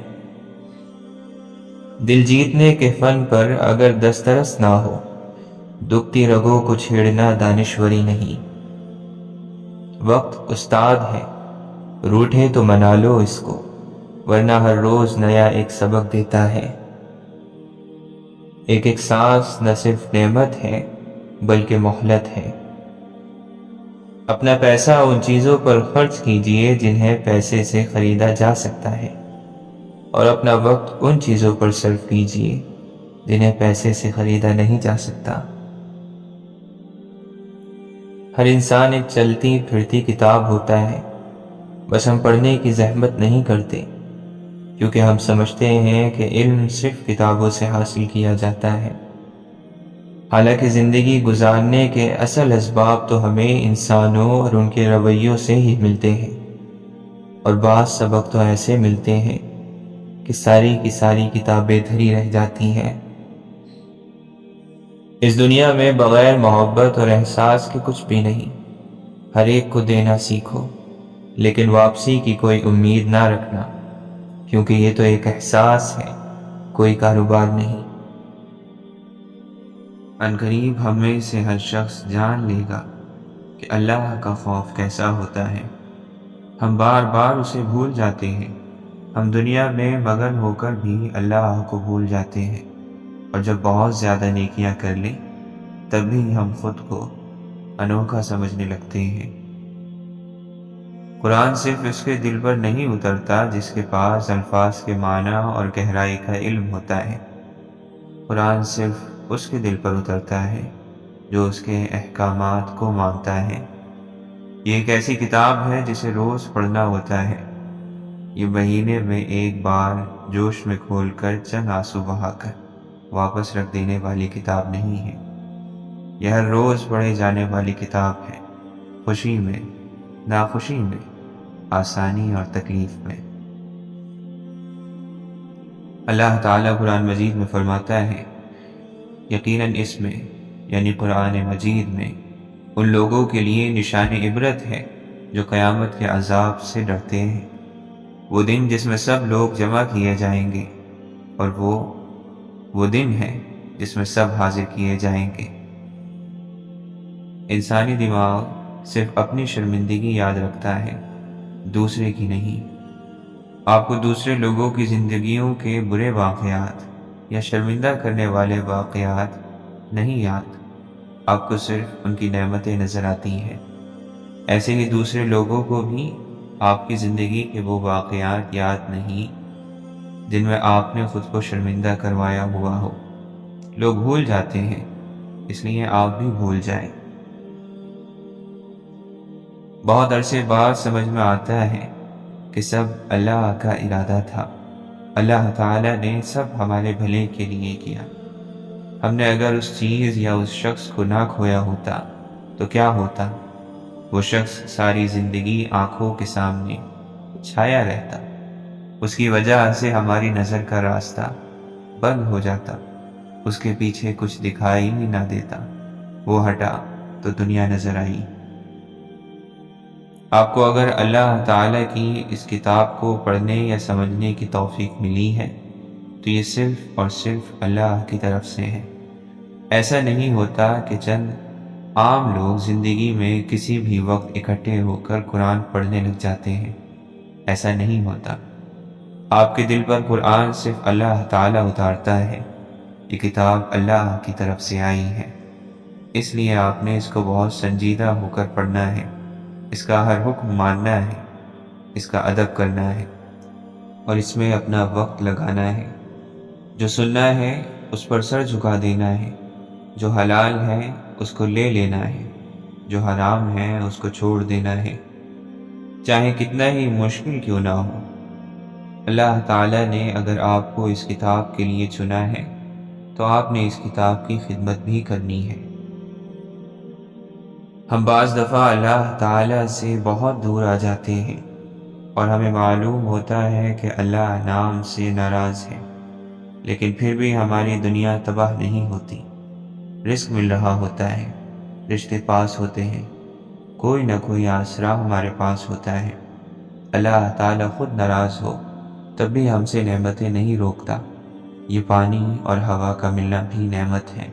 دل جیتنے کے فن پر اگر دسترس نہ ہو، دکھتی رگوں کو چھیڑنا دانشوری نہیں۔ وقت استاد ہے، روٹھے تو منا لو اس کو، ورنہ ہر روز نیا ایک سبق دیتا ہے۔ ایک ایک سانس نہ صرف نعمت ہے بلکہ مہلت ہے۔ اپنا پیسہ ان چیزوں پر خرچ کیجئے جنہیں پیسے سے خریدا جا سکتا ہے، اور اپنا وقت ان چیزوں پر صرف کیجئے جنہیں پیسے سے خریدا نہیں جا سکتا۔ ہر انسان ایک چلتی پھرتی کتاب ہوتا ہے، بس ہم پڑھنے کی زحمت نہیں کرتے، کیونکہ ہم سمجھتے ہیں کہ علم صرف کتابوں سے حاصل کیا جاتا ہے۔ حالانکہ زندگی گزارنے کے اصل اسباب تو ہمیں انسانوں اور ان کے رویوں سے ہی ملتے ہیں، اور بعض سبق تو ایسے ملتے ہیں کہ ساری کی ساری کتابیں دھری رہ جاتی ہیں۔ اس دنیا میں بغیر محبت اور احساس کے کچھ بھی نہیں۔ ہر ایک کو دینا سیکھو، لیکن واپسی کی کوئی امید نہ رکھنا، کیونکہ یہ تو ایک احساس ہے، کوئی کاروبار نہیں۔ عنقریب ہم میں سے ہر شخص جان لے گا کہ اللہ کا خوف کیسا ہوتا ہے۔ ہم بار بار اسے بھول جاتے ہیں۔ ہم دنیا میں مگن ہو کر بھی اللہ کو بھول جاتے ہیں، اور جب بہت زیادہ نیکیاں کر لیں تب بھی ہم خود کو انوکھا سمجھنے لگتے ہیں۔ قرآن صرف اس کے دل پر نہیں اترتا جس کے پاس الفاظ کے معنی اور گہرائی کا علم ہوتا ہے۔ قرآن صرف اس کے دل پر اترتا ہے جو اس کے احکامات کو مانتا ہے۔ یہ ایک ایسی کتاب ہے جسے روز پڑھنا ہوتا ہے۔ یہ مہینے میں ایک بار جوش میں کھول کر چند آنسو بہا کر واپس رکھ دینے والی کتاب نہیں ہے۔ یہ ہر روز پڑھے جانے والی کتاب ہے، خوشی میں، ناخوشی میں، آسانی اور تکلیف میں۔ اللہ تعالیٰ قرآن مجید میں فرماتا ہے، یقیناً اس میں یعنی قرآن مجید میں ان لوگوں کے لیے نشان عبرت ہے جو قیامت کے عذاب سے ڈرتے ہیں۔ وہ دن جس میں سب لوگ جمع کیے جائیں گے، اور وہ دن ہے جس میں سب حاضر کیے جائیں گے۔ انسانی دماغ صرف اپنی شرمندگی یاد رکھتا ہے، دوسرے کی نہیں۔ آپ کو دوسرے لوگوں کی زندگیوں کے برے واقعات یا شرمندہ کرنے والے واقعات نہیں یاد، آپ کو صرف ان کی نعمتیں نظر آتی ہیں۔ ایسے ہی دوسرے لوگوں کو بھی آپ کی زندگی کے وہ واقعات یاد نہیں جن میں آپ نے خود کو شرمندہ کروایا ہوا ہو۔ لوگ بھول جاتے ہیں، اس لیے آپ بھی بھول جائیں۔ بہت عرصے بعد سمجھ میں آتا ہے کہ سب اللہ کا ارادہ تھا۔ اللہ تعالیٰ نے سب ہمارے بھلے کے لیے کیا۔ ہم نے اگر اس چیز یا اس شخص کو نہ کھویا ہوتا تو کیا ہوتا؟ وہ شخص ساری زندگی آنکھوں کے سامنے چھایا رہتا، اس کی وجہ سے ہماری نظر کا راستہ بند ہو جاتا، اس کے پیچھے کچھ دکھائی ہی نہ دیتا، وہ ہٹا تو دنیا نظر آئی۔ آپ کو اگر اللہ تعالیٰ کی اس کتاب کو پڑھنے یا سمجھنے کی توفیق ملی ہے تو یہ صرف اور صرف اللہ کی طرف سے ہے۔ ایسا نہیں ہوتا کہ چند عام لوگ زندگی میں کسی بھی وقت اکٹھے ہو کر قرآن پڑھنے لگ جاتے ہیں، ایسا نہیں ہوتا۔ آپ کے دل پر قرآن صرف اللہ تعالیٰ اتارتا ہے۔ یہ کتاب اللہ کی طرف سے آئی ہے، اس لیے آپ نے اس کو بہت سنجیدہ ہو کر پڑھنا ہے، اس کا ہر حکم ماننا ہے، اس کا ادب کرنا ہے، اور اس میں اپنا وقت لگانا ہے۔ جو سننا ہے اس پر سر جھکا دینا ہے، جو حلال ہے اس کو لے لینا ہے، جو حرام ہے اس کو چھوڑ دینا ہے، چاہے کتنا ہی مشکل کیوں نہ ہو۔ اللہ تعالیٰ نے اگر آپ کو اس کتاب کے لیے چنا ہے تو آپ نے اس کتاب کی خدمت بھی کرنی ہے۔ ہم بعض دفعہ اللہ تعالیٰ سے بہت دور آ جاتے ہیں اور ہمیں معلوم ہوتا ہے کہ اللہ نام سے ناراض ہے، لیکن پھر بھی ہماری دنیا تباہ نہیں ہوتی۔ رزق مل رہا ہوتا ہے، رشتے پاس ہوتے ہیں، کوئی نہ کوئی آسرا ہمارے پاس ہوتا ہے۔ اللہ تعالیٰ خود ناراض ہو تب بھی ہم سے نعمتیں نہیں روکتا۔ یہ پانی اور ہوا کا ملنا بھی نعمت ہے۔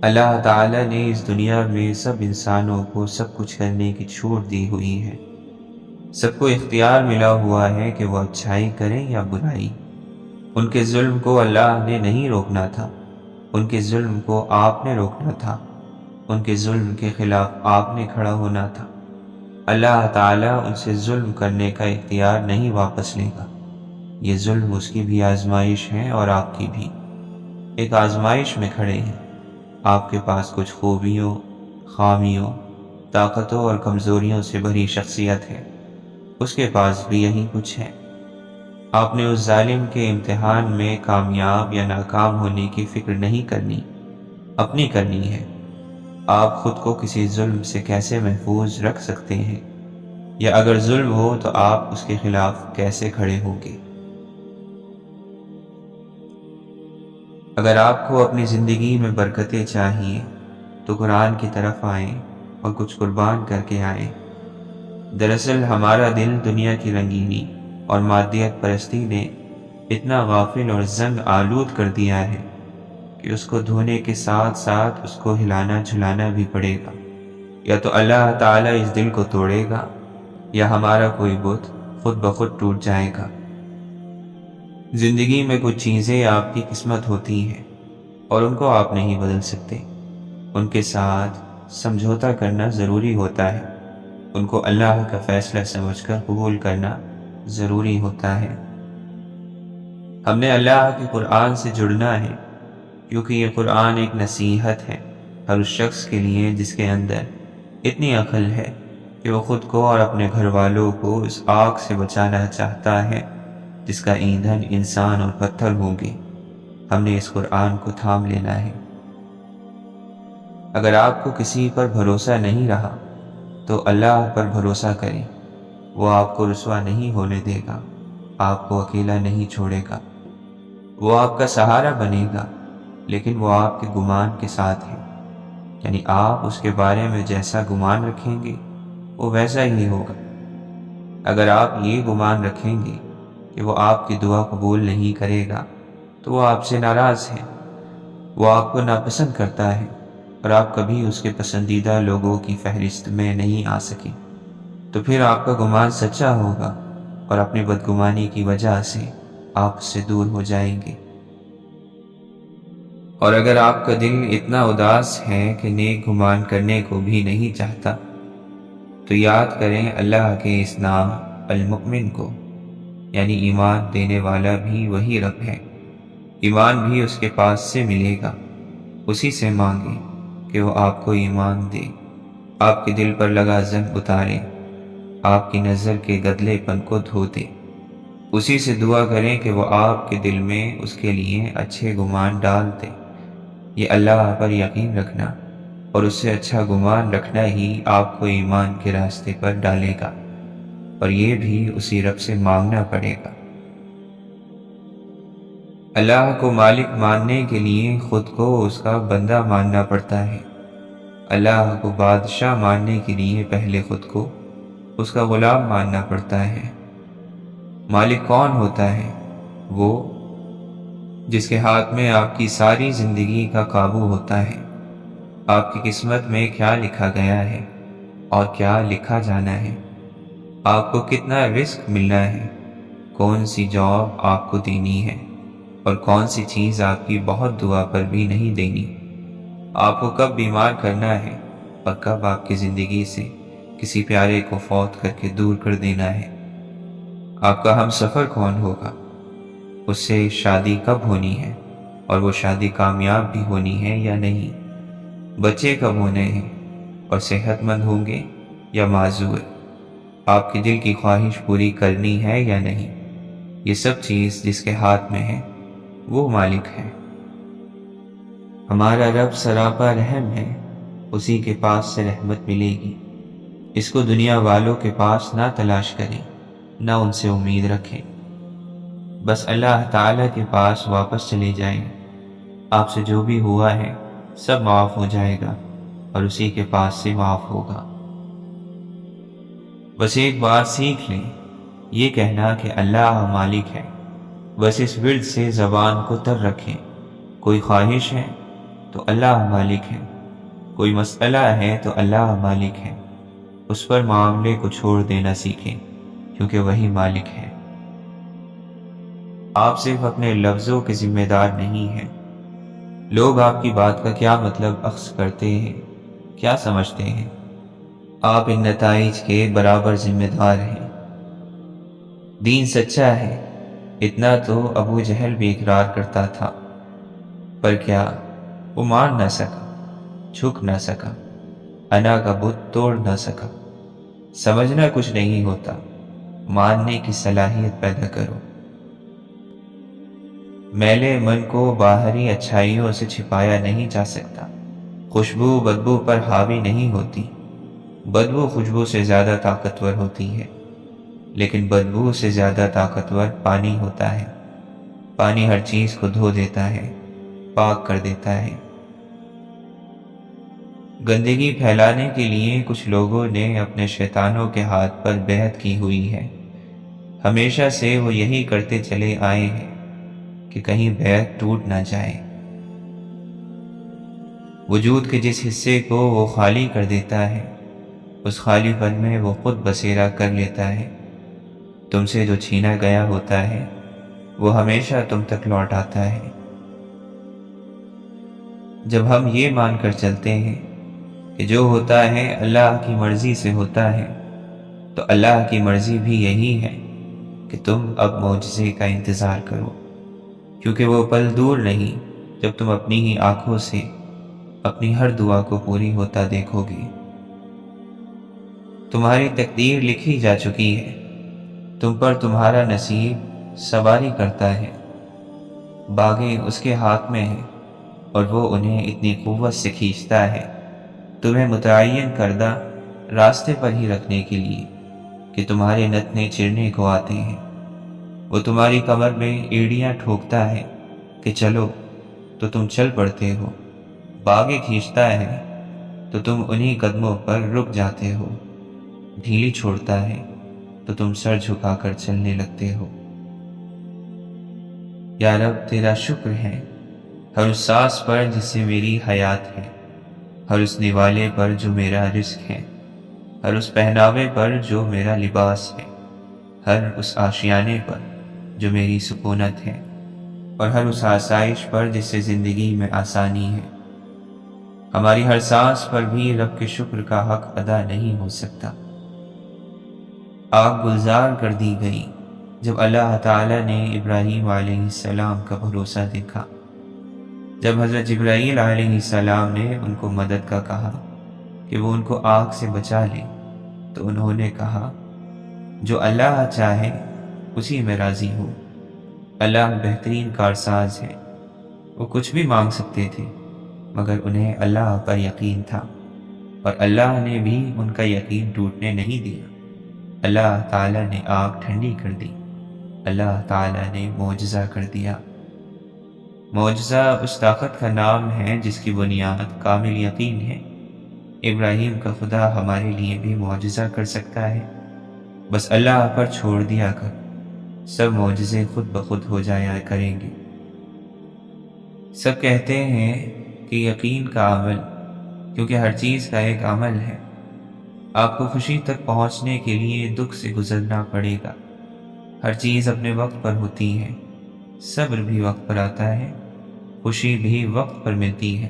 اللہ تعالیٰ نے اس دنیا میں سب انسانوں کو سب کچھ کرنے کی چھوٹ دی ہوئی ہے۔ سب کو اختیار ملا ہوا ہے کہ وہ اچھائی کریں یا برائی۔ ان کے ظلم کو اللہ نے نہیں روکنا تھا، ان کے ظلم کو آپ نے روکنا تھا، ان کے ظلم کے خلاف آپ نے کھڑا ہونا تھا۔ اللہ تعالیٰ ان سے ظلم کرنے کا اختیار نہیں واپس لے گا۔ یہ ظلم اس کی بھی آزمائش ہے اور آپ کی بھی۔ ایک آزمائش میں کھڑے ہیں۔ آپ کے پاس کچھ خوبیوں، خامیوں، طاقتوں اور کمزوریوں سے بھری شخصیت ہے، اس کے پاس بھی یہی کچھ ہے۔ آپ نے اس ظالم کے امتحان میں کامیاب یا ناکام ہونے کی فکر نہیں کرنی، اپنی کرنی ہے۔ آپ خود کو کسی ظلم سے کیسے محفوظ رکھ سکتے ہیں، یا اگر ظلم ہو تو آپ اس کے خلاف کیسے کھڑے ہوں گے؟ اگر آپ کو اپنی زندگی میں برکتیں چاہیے تو قرآن کی طرف آئیں اور کچھ قربان کر کے آئیں۔ دراصل ہمارا دل دنیا کی رنگینی اور مادیت پرستی نے اتنا غافل اور زنگ آلود کر دیا ہے کہ اس کو دھونے کے ساتھ ساتھ اس کو ہلانا جھلانا بھی پڑے گا۔ یا تو اللہ تعالیٰ اس دل کو توڑے گا، یا ہمارا کوئی بت خود بخود ٹوٹ جائے گا۔ زندگی میں کچھ چیزیں آپ کی قسمت ہوتی ہیں اور ان کو آپ نہیں بدل سکتے۔ ان کے ساتھ سمجھوتا کرنا ضروری ہوتا ہے، ان کو اللہ کا فیصلہ سمجھ کر قبول کرنا ضروری ہوتا ہے۔ ہم نے اللہ کے قرآن سے جڑنا ہے، کیونکہ یہ قرآن ایک نصیحت ہے ہر اس شخص کے لیے جس کے اندر اتنی عقل ہے کہ وہ خود کو اور اپنے گھر والوں کو اس آگ سے بچانا چاہتا ہے جس کا ایندھن انسان اور پتھر ہوں گے۔ ہم نے اس قرآن کو تھام لینا ہے۔ اگر آپ کو کسی پر بھروسہ نہیں رہا تو اللہ پر بھروسہ کریں، وہ آپ کو رسوا نہیں ہونے دے گا، آپ کو اکیلا نہیں چھوڑے گا۔ وہ آپ کا سہارا بنے گا، لیکن وہ آپ کے گمان کے ساتھ ہے، یعنی آپ اس کے بارے میں جیسا گمان رکھیں گے وہ ویسا ہی ہوگا۔ اگر آپ یہ گمان رکھیں گے کہ وہ آپ کی دعا قبول نہیں کرے گا تو وہ آپ سے ناراض ہے، وہ آپ کو ناپسند کرتا ہے اور آپ کبھی اس کے پسندیدہ لوگوں کی فہرست میں نہیں آ سکے، تو پھر آپ کا گمان سچا ہوگا اور اپنی بدگمانی کی وجہ سے آپ اس سے دور ہو جائیں گے۔ اور اگر آپ کا دل اتنا اداس ہے کہ نیک گمان کرنے کو بھی نہیں چاہتا تو یاد کریں اللہ کے اس نام المؤمن کو، یعنی ایمان دینے والا بھی وہی رب ہے۔ ایمان بھی اس کے پاس سے ملے گا، اسی سے مانگیں کہ وہ آپ کو ایمان دے، آپ کے دل پر لگا زنگ اتارے، آپ کی نظر کے گدلے پن کو دھو دے۔ اسی سے دعا کریں کہ وہ آپ کے دل میں اس کے لیے اچھے گمان ڈال دے۔ یہ اللہ پر یقین رکھنا اور اس سے اچھا گمان رکھنا ہی آپ کو ایمان کے راستے پر ڈالے گا، اور یہ بھی اسی رب سے مانگنا پڑے گا۔ اللہ کو مالک ماننے کے لیے خود کو اس کا بندہ ماننا پڑتا ہے۔ اللہ کو بادشاہ ماننے کے لیے پہلے خود کو اس کا غلام ماننا پڑتا ہے۔ مالک کون ہوتا ہے؟ وہ جس کے ہاتھ میں آپ کی ساری زندگی کا قابو ہوتا ہے۔ آپ کی قسمت میں کیا لکھا گیا ہے اور کیا لکھا جانا ہے، آپ کو کتنا رزق ملنا ہے، کون سی جاب آپ کو دینی ہے اور کون سی چیز آپ کی بہت دعا پر بھی نہیں دینی، آپ کو کب بیمار کرنا ہے اور کب آپ کی زندگی سے کسی پیارے کو فوت کر کے دور کر دینا ہے، آپ کا ہم سفر کون ہوگا، اس سے شادی کب ہونی ہے اور وہ شادی کامیاب بھی ہونی ہے یا نہیں، بچے کب ہونے ہیں اور صحت مند ہوں گے یا معذور، آپ کے دل کی خواہش پوری کرنی ہے یا نہیں، یہ سب چیز جس کے ہاتھ میں ہے وہ مالک ہے۔ ہمارا رب سراپا رحم ہے، اسی کے پاس سے رحمت ملے گی۔ اس کو دنیا والوں کے پاس نہ تلاش کریں، نہ ان سے امید رکھیں، بس اللہ تعالیٰ کے پاس واپس چلے جائیں۔ آپ سے جو بھی ہوا ہے سب معاف ہو جائے گا اور اسی کے پاس سے معاف ہوگا۔ بس ایک بات سیکھ لیں، یہ کہنا کہ اللہ مالک ہے، بس اس ورد سے زبان کو تر رکھیں۔ کوئی خواہش ہے تو اللہ مالک ہے، کوئی مسئلہ ہے تو اللہ مالک ہے، اس پر معاملے کو چھوڑ دینا سیکھیں کیونکہ وہی مالک ہے۔ آپ صرف اپنے لفظوں کے ذمہ دار نہیں ہیں، لوگ آپ کی بات کا کیا مطلب اخذ کرتے ہیں، کیا سمجھتے ہیں، آپ ان نتائج کے برابر ذمہ دار ہیں۔ دین سچا ہے، اتنا تو ابو جہل بھی اقرار کرتا تھا، پر کیا وہ مان نہ سکا، جھک نہ سکا، انا کا بت توڑ نہ سکا۔ سمجھنا کچھ نہیں ہوتا، ماننے کی صلاحیت پیدا کرو۔ میلے من کو باہری اچھائیوں سے چھپایا نہیں جا سکتا، خوشبو بدبو پر حاوی نہیں ہوتی، بدبو خوشبو سے زیادہ طاقتور ہوتی ہے، لیکن بدبو سے زیادہ طاقتور پانی ہوتا ہے۔ پانی ہر چیز کو دھو دیتا ہے، پاک کر دیتا ہے۔ گندگی پھیلانے کے لیے کچھ لوگوں نے اپنے شیطانوں کے ہاتھ پر بیعت کی ہوئی ہے، ہمیشہ سے وہ یہی کرتے چلے آئے ہیں کہ کہیں بیعت ٹوٹ نہ جائے۔ وجود کے جس حصے کو وہ خالی کر دیتا ہے، اس خالی پن میں وہ خود بسیرا کر لیتا ہے۔ تم سے جو چھینا گیا ہوتا ہے وہ ہمیشہ تم تک لوٹ آتا ہے۔ جب ہم یہ مان کر چلتے ہیں کہ جو ہوتا ہے اللہ کی مرضی سے ہوتا ہے، تو اللہ کی مرضی بھی یہی ہے کہ تم اب معجزے کا انتظار کرو، کیونکہ وہ پل دور نہیں جب تم اپنی ہی آنکھوں سے اپنی ہر دعا کو پوری ہوتا دیکھو گے۔ تمہاری تقدیر لکھی جا چکی ہے، تم پر تمہارا نصیب سواری کرتا ہے، باغیں اس کے ہاتھ میں ہیں اور وہ انہیں اتنی قوت سے کھینچتا ہے تمہیں متعین کردہ راستے پر ہی رکھنے کے لیے کہ تمہارے نتنے چرنے کو آتے ہیں۔ وہ تمہاری کمر میں ایڑیاں ٹھوکتا ہے کہ چلو تو تم چل پڑتے ہو، باغیں کھینچتا ہے تو تم انہی قدموں پر رک جاتے ہو، ڈھیلی چھوڑتا ہے تو تم سر جھکا کر چلنے لگتے ہو۔ یا رب تیرا شکر ہے ہر اس سانس پر جس سے میری حیات ہے، ہر اس نوالے پر جو میرا رزق ہے، ہر اس پہناوے پر جو میرا لباس ہے، ہر اس آشیانے پر جو میری سکونت ہے، اور ہر اس آسائش پر جس سے زندگی میں آسانی ہے۔ ہماری ہر سانس پر بھی رب کے شکر کا حق ادا نہیں ہو سکتا۔ آگ گلزار کر دی گئی جب اللہ تعالیٰ نے ابراہیم علیہ السلام کا بھروسہ دیکھا۔ جب حضرت جبرائیل علیہ السلام نے ان کو مدد کا کہا کہ وہ ان کو آگ سے بچا لے، تو انہوں نے کہا جو اللہ چاہے اسی میں راضی ہوں۔ اللہ بہترین کارساز ہے، وہ کچھ بھی مانگ سکتے تھے مگر انہیں اللہ پر یقین تھا، اور اللہ نے بھی ان کا یقین ٹوٹنے نہیں دیا۔ اللہ تعالیٰ نے آگ ٹھنڈی کر دی، اللہ تعالیٰ نے معجزہ کر دیا۔ معجزہ اس طاقت کا نام ہے جس کی بنیاد کامل یقین ہے۔ ابراہیم کا خدا ہمارے لیے بھی معجزہ کر سکتا ہے، بس اللہ پر چھوڑ دیا کر، سب معجزے خود بخود ہو جایا کریں گے۔ سب کہتے ہیں کہ یقین کا عمل، کیونکہ ہر چیز کا ایک عمل ہے۔ آپ کو خوشی تک پہنچنے کے لیے دکھ سے گزرنا پڑے گا۔ ہر چیز اپنے وقت پر ہوتی ہے، صبر بھی وقت پر آتا ہے، خوشی بھی وقت پر ملتی ہے،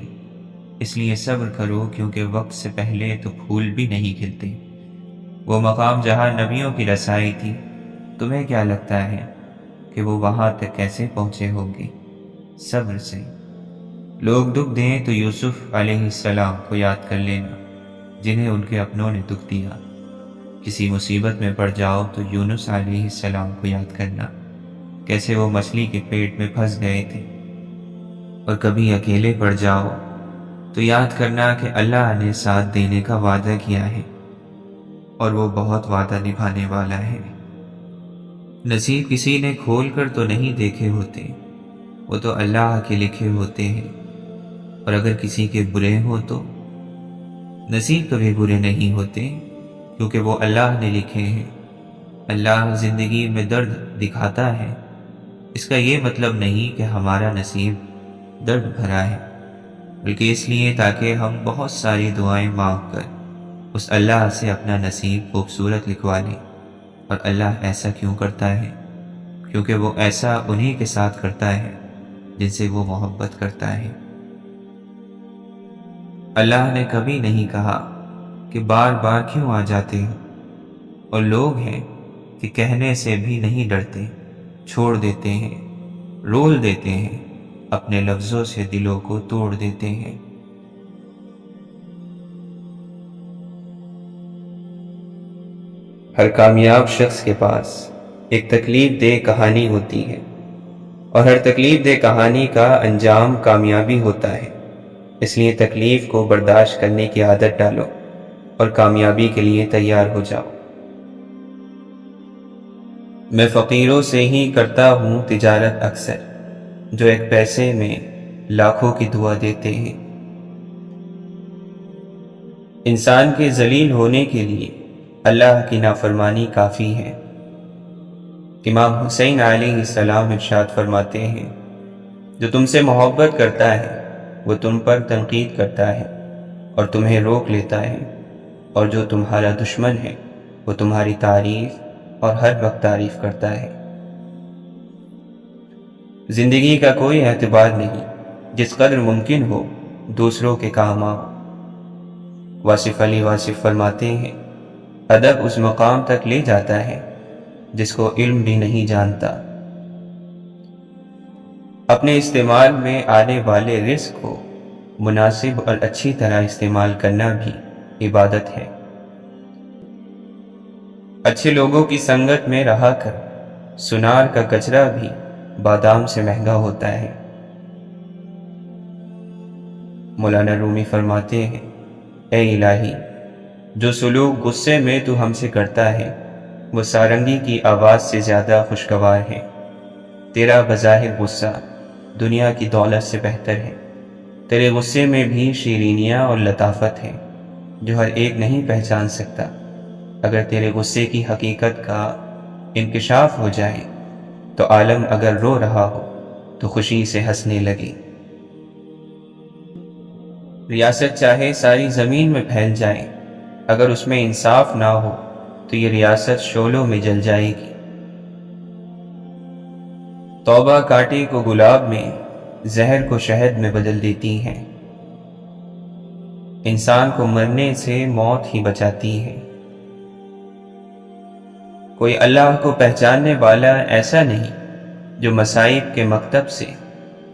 اس لیے صبر کرو کیونکہ وقت سے پہلے تو پھول بھی نہیں کھلتے۔ وہ مقام جہاں نبیوں کی رسائی تھی، تمہیں کیا لگتا ہے کہ وہ وہاں تک کیسے پہنچے ہوں گے؟ صبر سے۔ لوگ دکھ دیں تو یوسف علیہ السلام کو یاد کر لینا جنہیں ان کے اپنوں نے دکھ دیا۔ کسی مصیبت میں پڑ جاؤ تو یونس علیہ السلام کو یاد کرنا، کیسے وہ مچھلی کے پیٹ میں پھنس گئے تھے۔ اور کبھی اکیلے پڑ جاؤ تو یاد کرنا کہ اللہ نے ساتھ دینے کا وعدہ کیا ہے اور وہ بہت وعدہ نبھانے والا ہے۔ نصیب کسی نے کھول کر تو نہیں دیکھے ہوتے، وہ تو اللہ کے لکھے ہوتے ہیں، اور اگر کسی کے برے ہو تو نصیب کبھی برے نہیں ہوتے کیونکہ وہ اللہ نے لکھے ہیں۔ اللہ زندگی میں درد دکھاتا ہے، اس کا یہ مطلب نہیں کہ ہمارا نصیب درد بھرا ہے۔ بلکہ اس لیے تاکہ ہم بہت ساری دعائیں مانگ کر اس اللہ سے اپنا نصیب خوبصورت لکھوا لیں۔ اور اللہ ایسا کیوں کرتا ہے؟ کیونکہ وہ ایسا انہی کے ساتھ کرتا ہے جن سے وہ محبت کرتا ہے۔ اللہ نے کبھی نہیں کہا کہ بار بار کیوں آ جاتے ہو، اور لوگ ہیں کہ کہنے سے بھی نہیں ڈرتے، چھوڑ دیتے ہیں، رول دیتے ہیں، اپنے لفظوں سے دلوں کو توڑ دیتے ہیں۔ ہر کامیاب شخص کے پاس ایک تکلیف دہ کہانی ہوتی ہے، اور ہر تکلیف دہ کہانی کا انجام کامیابی ہوتا ہے۔ اس لیے تکلیف کو برداشت کرنے کی عادت ڈالو اور کامیابی کے لیے تیار ہو جاؤ۔ میں فقیروں سے ہی کرتا ہوں تجارت اکثر، جو ایک پیسے میں لاکھوں کی دعا دیتے ہیں۔ انسان کے ذلیل ہونے کے لیے اللہ کی نافرمانی کافی ہے۔ امام حسین علیہ السلام ارشاد فرماتے ہیں، جو تم سے محبت کرتا ہے وہ تم پر تنقید کرتا ہے اور تمہیں روک لیتا ہے، اور جو تمہارا دشمن ہے وہ تمہاری تعریف اور ہر وقت تعریف کرتا ہے۔ زندگی کا کوئی اعتبار نہیں، جس قدر ممکن ہو دوسروں کے کام آؤ۔ واصف علی واصف فرماتے ہیں، ادب اس مقام تک لے جاتا ہے جس کو علم بھی نہیں جانتا۔ اپنے استعمال میں آنے والے رزق کو مناسب اور اچھی طرح استعمال کرنا بھی عبادت ہے۔ اچھے لوگوں کی سنگت میں رہا کر سنار کا کچرا بھی بادام سے مہنگا ہوتا ہے۔ مولانا رومی فرماتے ہیں، اے الہی، جو سلوک غصے میں تو ہم سے کرتا ہے وہ سارنگی کی آواز سے زیادہ خوشگوار ہے۔ تیرا بظاہر غصہ دنیا کی دولت سے بہتر ہے۔ تیرے غصے میں بھی شیرینیاں اور لطافت ہے جو ہر ایک نہیں پہچان سکتا۔ اگر تیرے غصے کی حقیقت کا انکشاف ہو جائے تو عالم اگر رو رہا ہو تو خوشی سے ہنسنے لگے۔ ریاست چاہے ساری زمین میں پھیل جائے، اگر اس میں انصاف نہ ہو تو یہ ریاست شعلوں میں جل جائے گی۔ توبہ کانٹے کو گلاب میں، زہر کو شہد میں بدل دیتی ہے۔ انسان کو مرنے سے موت ہی بچاتی ہے۔ کوئی اللہ کو پہچاننے والا ایسا نہیں جو مصائب کے مکتب سے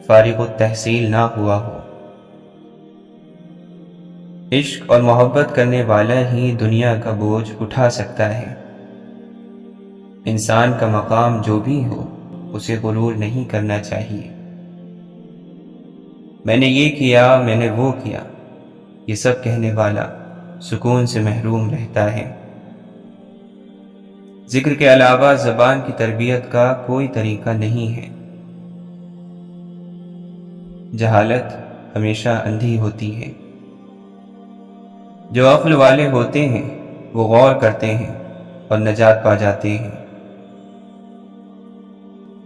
فارغ التحصیل نہ ہوا ہو۔ عشق اور محبت کرنے والا ہی دنیا کا بوجھ اٹھا سکتا ہے۔ انسان کا مقام جو بھی ہو اسے غرور نہیں کرنا چاہیے۔ میں نے یہ کیا، میں نے وہ کیا، یہ سب کہنے والا سکون سے محروم رہتا ہے۔ ذکر کے علاوہ زبان کی تربیت کا کوئی طریقہ نہیں ہے۔ جہالت ہمیشہ اندھی ہوتی ہے۔ جو عقل والے ہوتے ہیں وہ غور کرتے ہیں اور نجات پا جاتے ہیں۔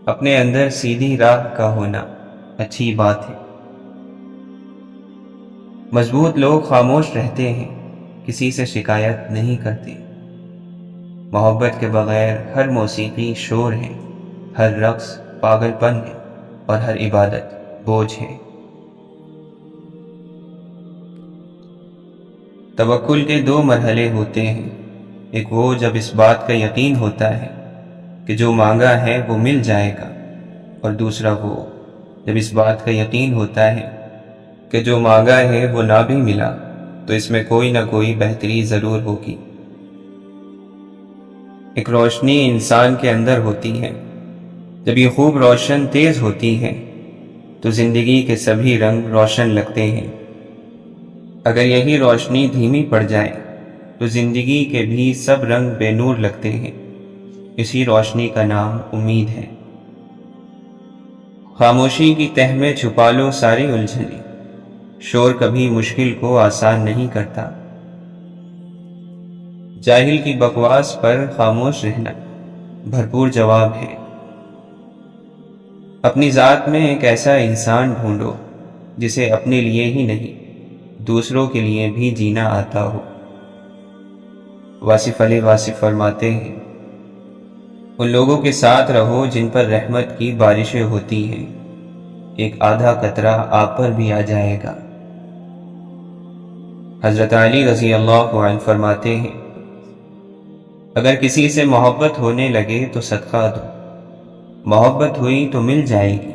اپنے اندر سیدھی راہ کا ہونا اچھی بات ہے۔ مضبوط لوگ خاموش رہتے ہیں، کسی سے شکایت نہیں کرتے۔ محبت کے بغیر ہر موسیقی شور ہے، ہر رقص پاگل پن ہے، اور ہر عبادت بوجھ ہے۔ توکل کے دو مرحلے ہوتے ہیں، ایک وہ جب اس بات کا یقین ہوتا ہے کہ جو مانگا ہے وہ مل جائے گا، اور دوسرا وہ جب اس بات کا یقین ہوتا ہے کہ جو مانگا ہے وہ نہ بھی ملا تو اس میں کوئی نہ کوئی بہتری ضرور ہوگی۔ ایک روشنی انسان کے اندر ہوتی ہے، جب یہ خوب روشن تیز ہوتی ہے تو زندگی کے سبھی رنگ روشن لگتے ہیں۔ اگر یہی روشنی دھیمی پڑ جائے تو زندگی کے بھی سب رنگ بے نور لگتے ہیں۔ اسی روشنی کا نام امید ہے۔ خاموشی کی تہ میں چھپا لو ساری الجھنیں، شور کبھی مشکل کو آسان نہیں کرتا۔ جاہل کی بکواس پر خاموش رہنا بھرپور جواب ہے۔ اپنی ذات میں ایک ایسا انسان ڈھونڈو جسے اپنے لیے ہی نہیں دوسروں کے لیے بھی جینا آتا ہو۔ واصف علیہ واصف فرماتے ہیں، ان لوگوں کے ساتھ رہو جن پر رحمت کی بارشیں ہوتی ہیں، ایک آدھا قطرہ آپ پر بھی آ جائے گا۔ حضرت علی رضی اللہ عنہ فرماتے ہیں، اگر کسی سے محبت ہونے لگے تو صدقہ دو، محبت ہوئی تو مل جائے گی،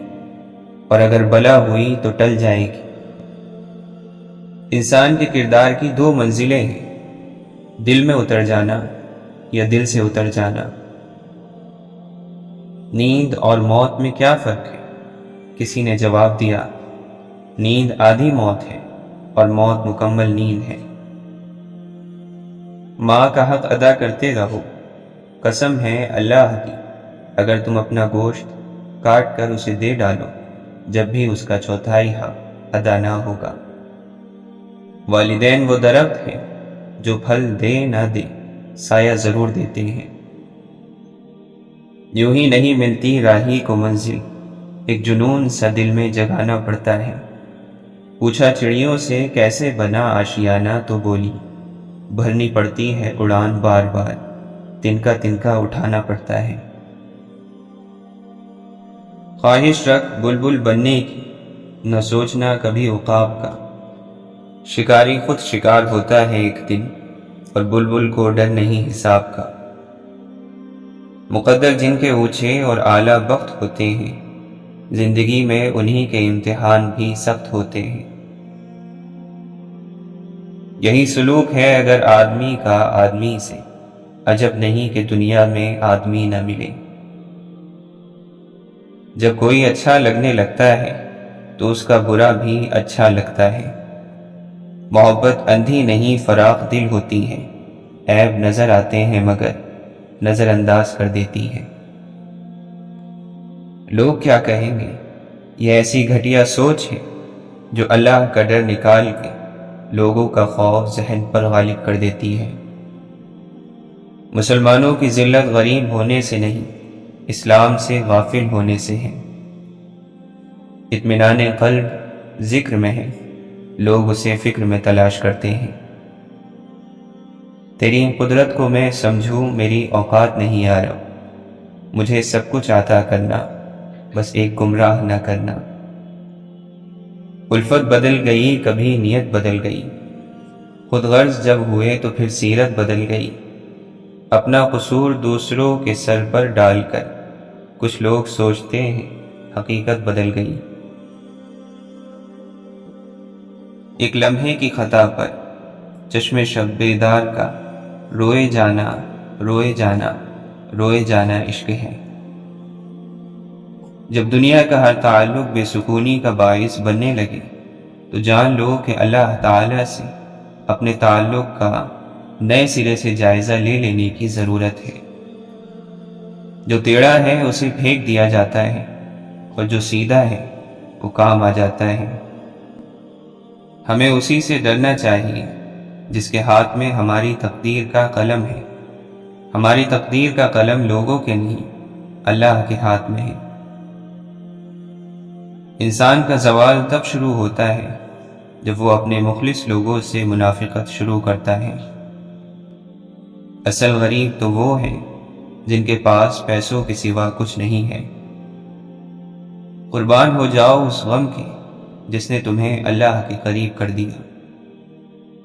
اور اگر بلا ہوئی تو ٹل جائے گی۔ انسان کے کردار کی دو منزلیں ہیں، دل میں اتر جانا یا دل سے اتر جانا۔ نیند اور موت میں کیا فرق ہے؟ کسی نے جواب دیا، نیند آدھی موت ہے اور موت مکمل نیند ہے۔ ماں کا حق ادا کرتے رہو، قسم ہے اللہ کی، اگر تم اپنا گوشت کاٹ کر اسے دے ڈالو جب بھی اس کا چوتھائی حق ادا نہ ہوگا۔ والدین وہ درخت ہیں جو پھل دے نہ دے سایہ ضرور دیتے ہیں۔ یوں ہی نہیں ملتی راہی کو منزل، ایک جنون سا دل میں جگانا پڑتا ہے۔ پوچھا چڑیوں سے کیسے بنا آشیانہ تو بولی، بھرنی پڑتی ہے اڑان بار بار، تنکا تنکا اٹھانا پڑتا ہے۔ خواہش رکھ بلبل بننے کی، نہ سوچنا کبھی عقاب کا۔ شکاری خود شکار ہوتا ہے ایک دن، اور بلبل کو ڈر نہیں حساب کا۔ مقدر جن کے اونچے اور اعلیٰ بخت ہوتے ہیں، زندگی میں انہی کے امتحان بھی سخت ہوتے ہیں۔ یہی سلوک ہے اگر آدمی کا آدمی سے، عجب نہیں کہ دنیا میں آدمی نہ ملے۔ جب کوئی اچھا لگنے لگتا ہے تو اس کا برا بھی اچھا لگتا ہے۔ محبت اندھی نہیں فراخ دل ہوتی ہے، عیب نظر آتے ہیں مگر نظر انداز کر دیتی ہے۔ لوگ کیا کہیں گے، یہ ایسی گھٹیا سوچ ہے جو اللہ کا ڈر نکال کے لوگوں کا خوف ذہن پر غالب کر دیتی ہے۔ مسلمانوں کی ذلت غریب ہونے سے نہیں، اسلام سے غافل ہونے سے ہے۔ اطمینان قلب ذکر میں ہے، لوگ اسے فکر میں تلاش کرتے ہیں۔ تیری قدرت کو میں سمجھوں میری اوقات نہیں یارا، مجھے سب کچھ عطا کرنا، بس ایک گمراہ نہ کرنا۔ الفت بدل گئی کبھی نیت بدل گئی، خود غرض جب ہوئے تو پھر سیرت بدل گئی۔ اپنا قصور دوسروں کے سر پر ڈال کر کچھ لوگ سوچتے ہیں حقیقت بدل گئی۔ ایک لمحے کی خطا پر چشم شب بیدار کا روئے جانا روئے جانا روئے جانا عشق ہے۔ جب دنیا کا ہر تعلق بے سکونی کا باعث بننے لگے تو جان لو کہ اللہ تعالی سے اپنے تعلق کا نئے سرے سے جائزہ لے لینے کی ضرورت ہے۔ جو ٹیڑھا ہے اسے پھینک دیا جاتا ہے، اور جو سیدھا ہے وہ کام آ جاتا ہے۔ ہمیں اسی سے ڈرنا چاہیے جس کے ہاتھ میں ہماری تقدیر کا قلم ہے۔ ہماری تقدیر کا قلم لوگوں کے نہیں، اللہ کے ہاتھ میں ہے۔ انسان کا زوال تب شروع ہوتا ہے جب وہ اپنے مخلص لوگوں سے منافقت شروع کرتا ہے۔ اصل غریب تو وہ ہیں جن کے پاس پیسوں کے سوا کچھ نہیں ہے۔ قربان ہو جاؤ اس غم کے جس نے تمہیں اللہ کے قریب کر دیا۔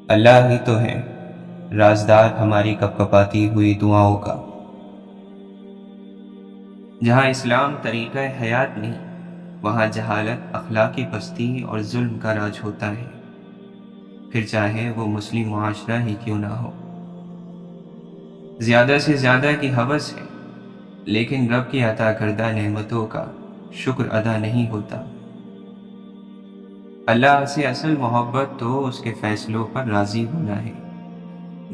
اللہ ہی تو ہے رازدار ہماری کپ کپاتی ہوئی دعاؤں کا۔ جہاں اسلام طریقہ حیات نہیں، وہاں جہالت، اخلاقی پستی اور ظلم کا راج ہوتا ہے، پھر چاہے وہ مسلم معاشرہ ہی کیوں نہ ہو۔ زیادہ سے زیادہ کی ہوس ہے، لیکن رب کی عطا کردہ نعمتوں کا شکر ادا نہیں ہوتا۔ اللہ سے اصل محبت تو اس کے فیصلوں پر راضی ہونا ہے۔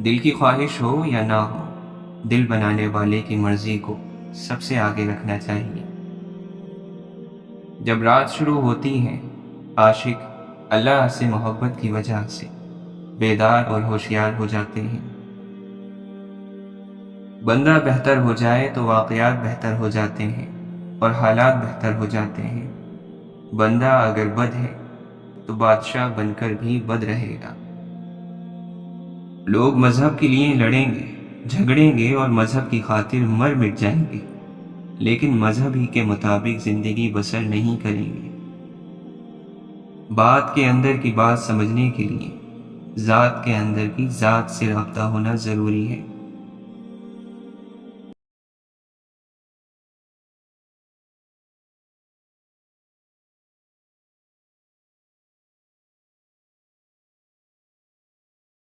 دل کی خواہش ہو یا نہ ہو، دل بنانے والے کی مرضی کو سب سے آگے رکھنا چاہیے۔ جب رات شروع ہوتی ہے، عاشق اللہ سے محبت کی وجہ سے بیدار اور ہوشیار ہو جاتے ہیں۔ بندہ بہتر ہو جائے تو واقعات بہتر ہو جاتے ہیں اور حالات بہتر ہو جاتے ہیں۔ بندہ اگر بد ہے تو بادشاہ بن کر بھی بد رہے گا۔ لوگ مذہب کے لیے لڑیں گے، جھگڑیں گے اور مذہب کی خاطر مر مٹ جائیں گے، لیکن مذہب ہی کے مطابق زندگی بسر نہیں کریں گے۔ بات کے اندر کی بات سمجھنے کے لیے ذات کے اندر کی ذات سے رابطہ ہونا ضروری ہے۔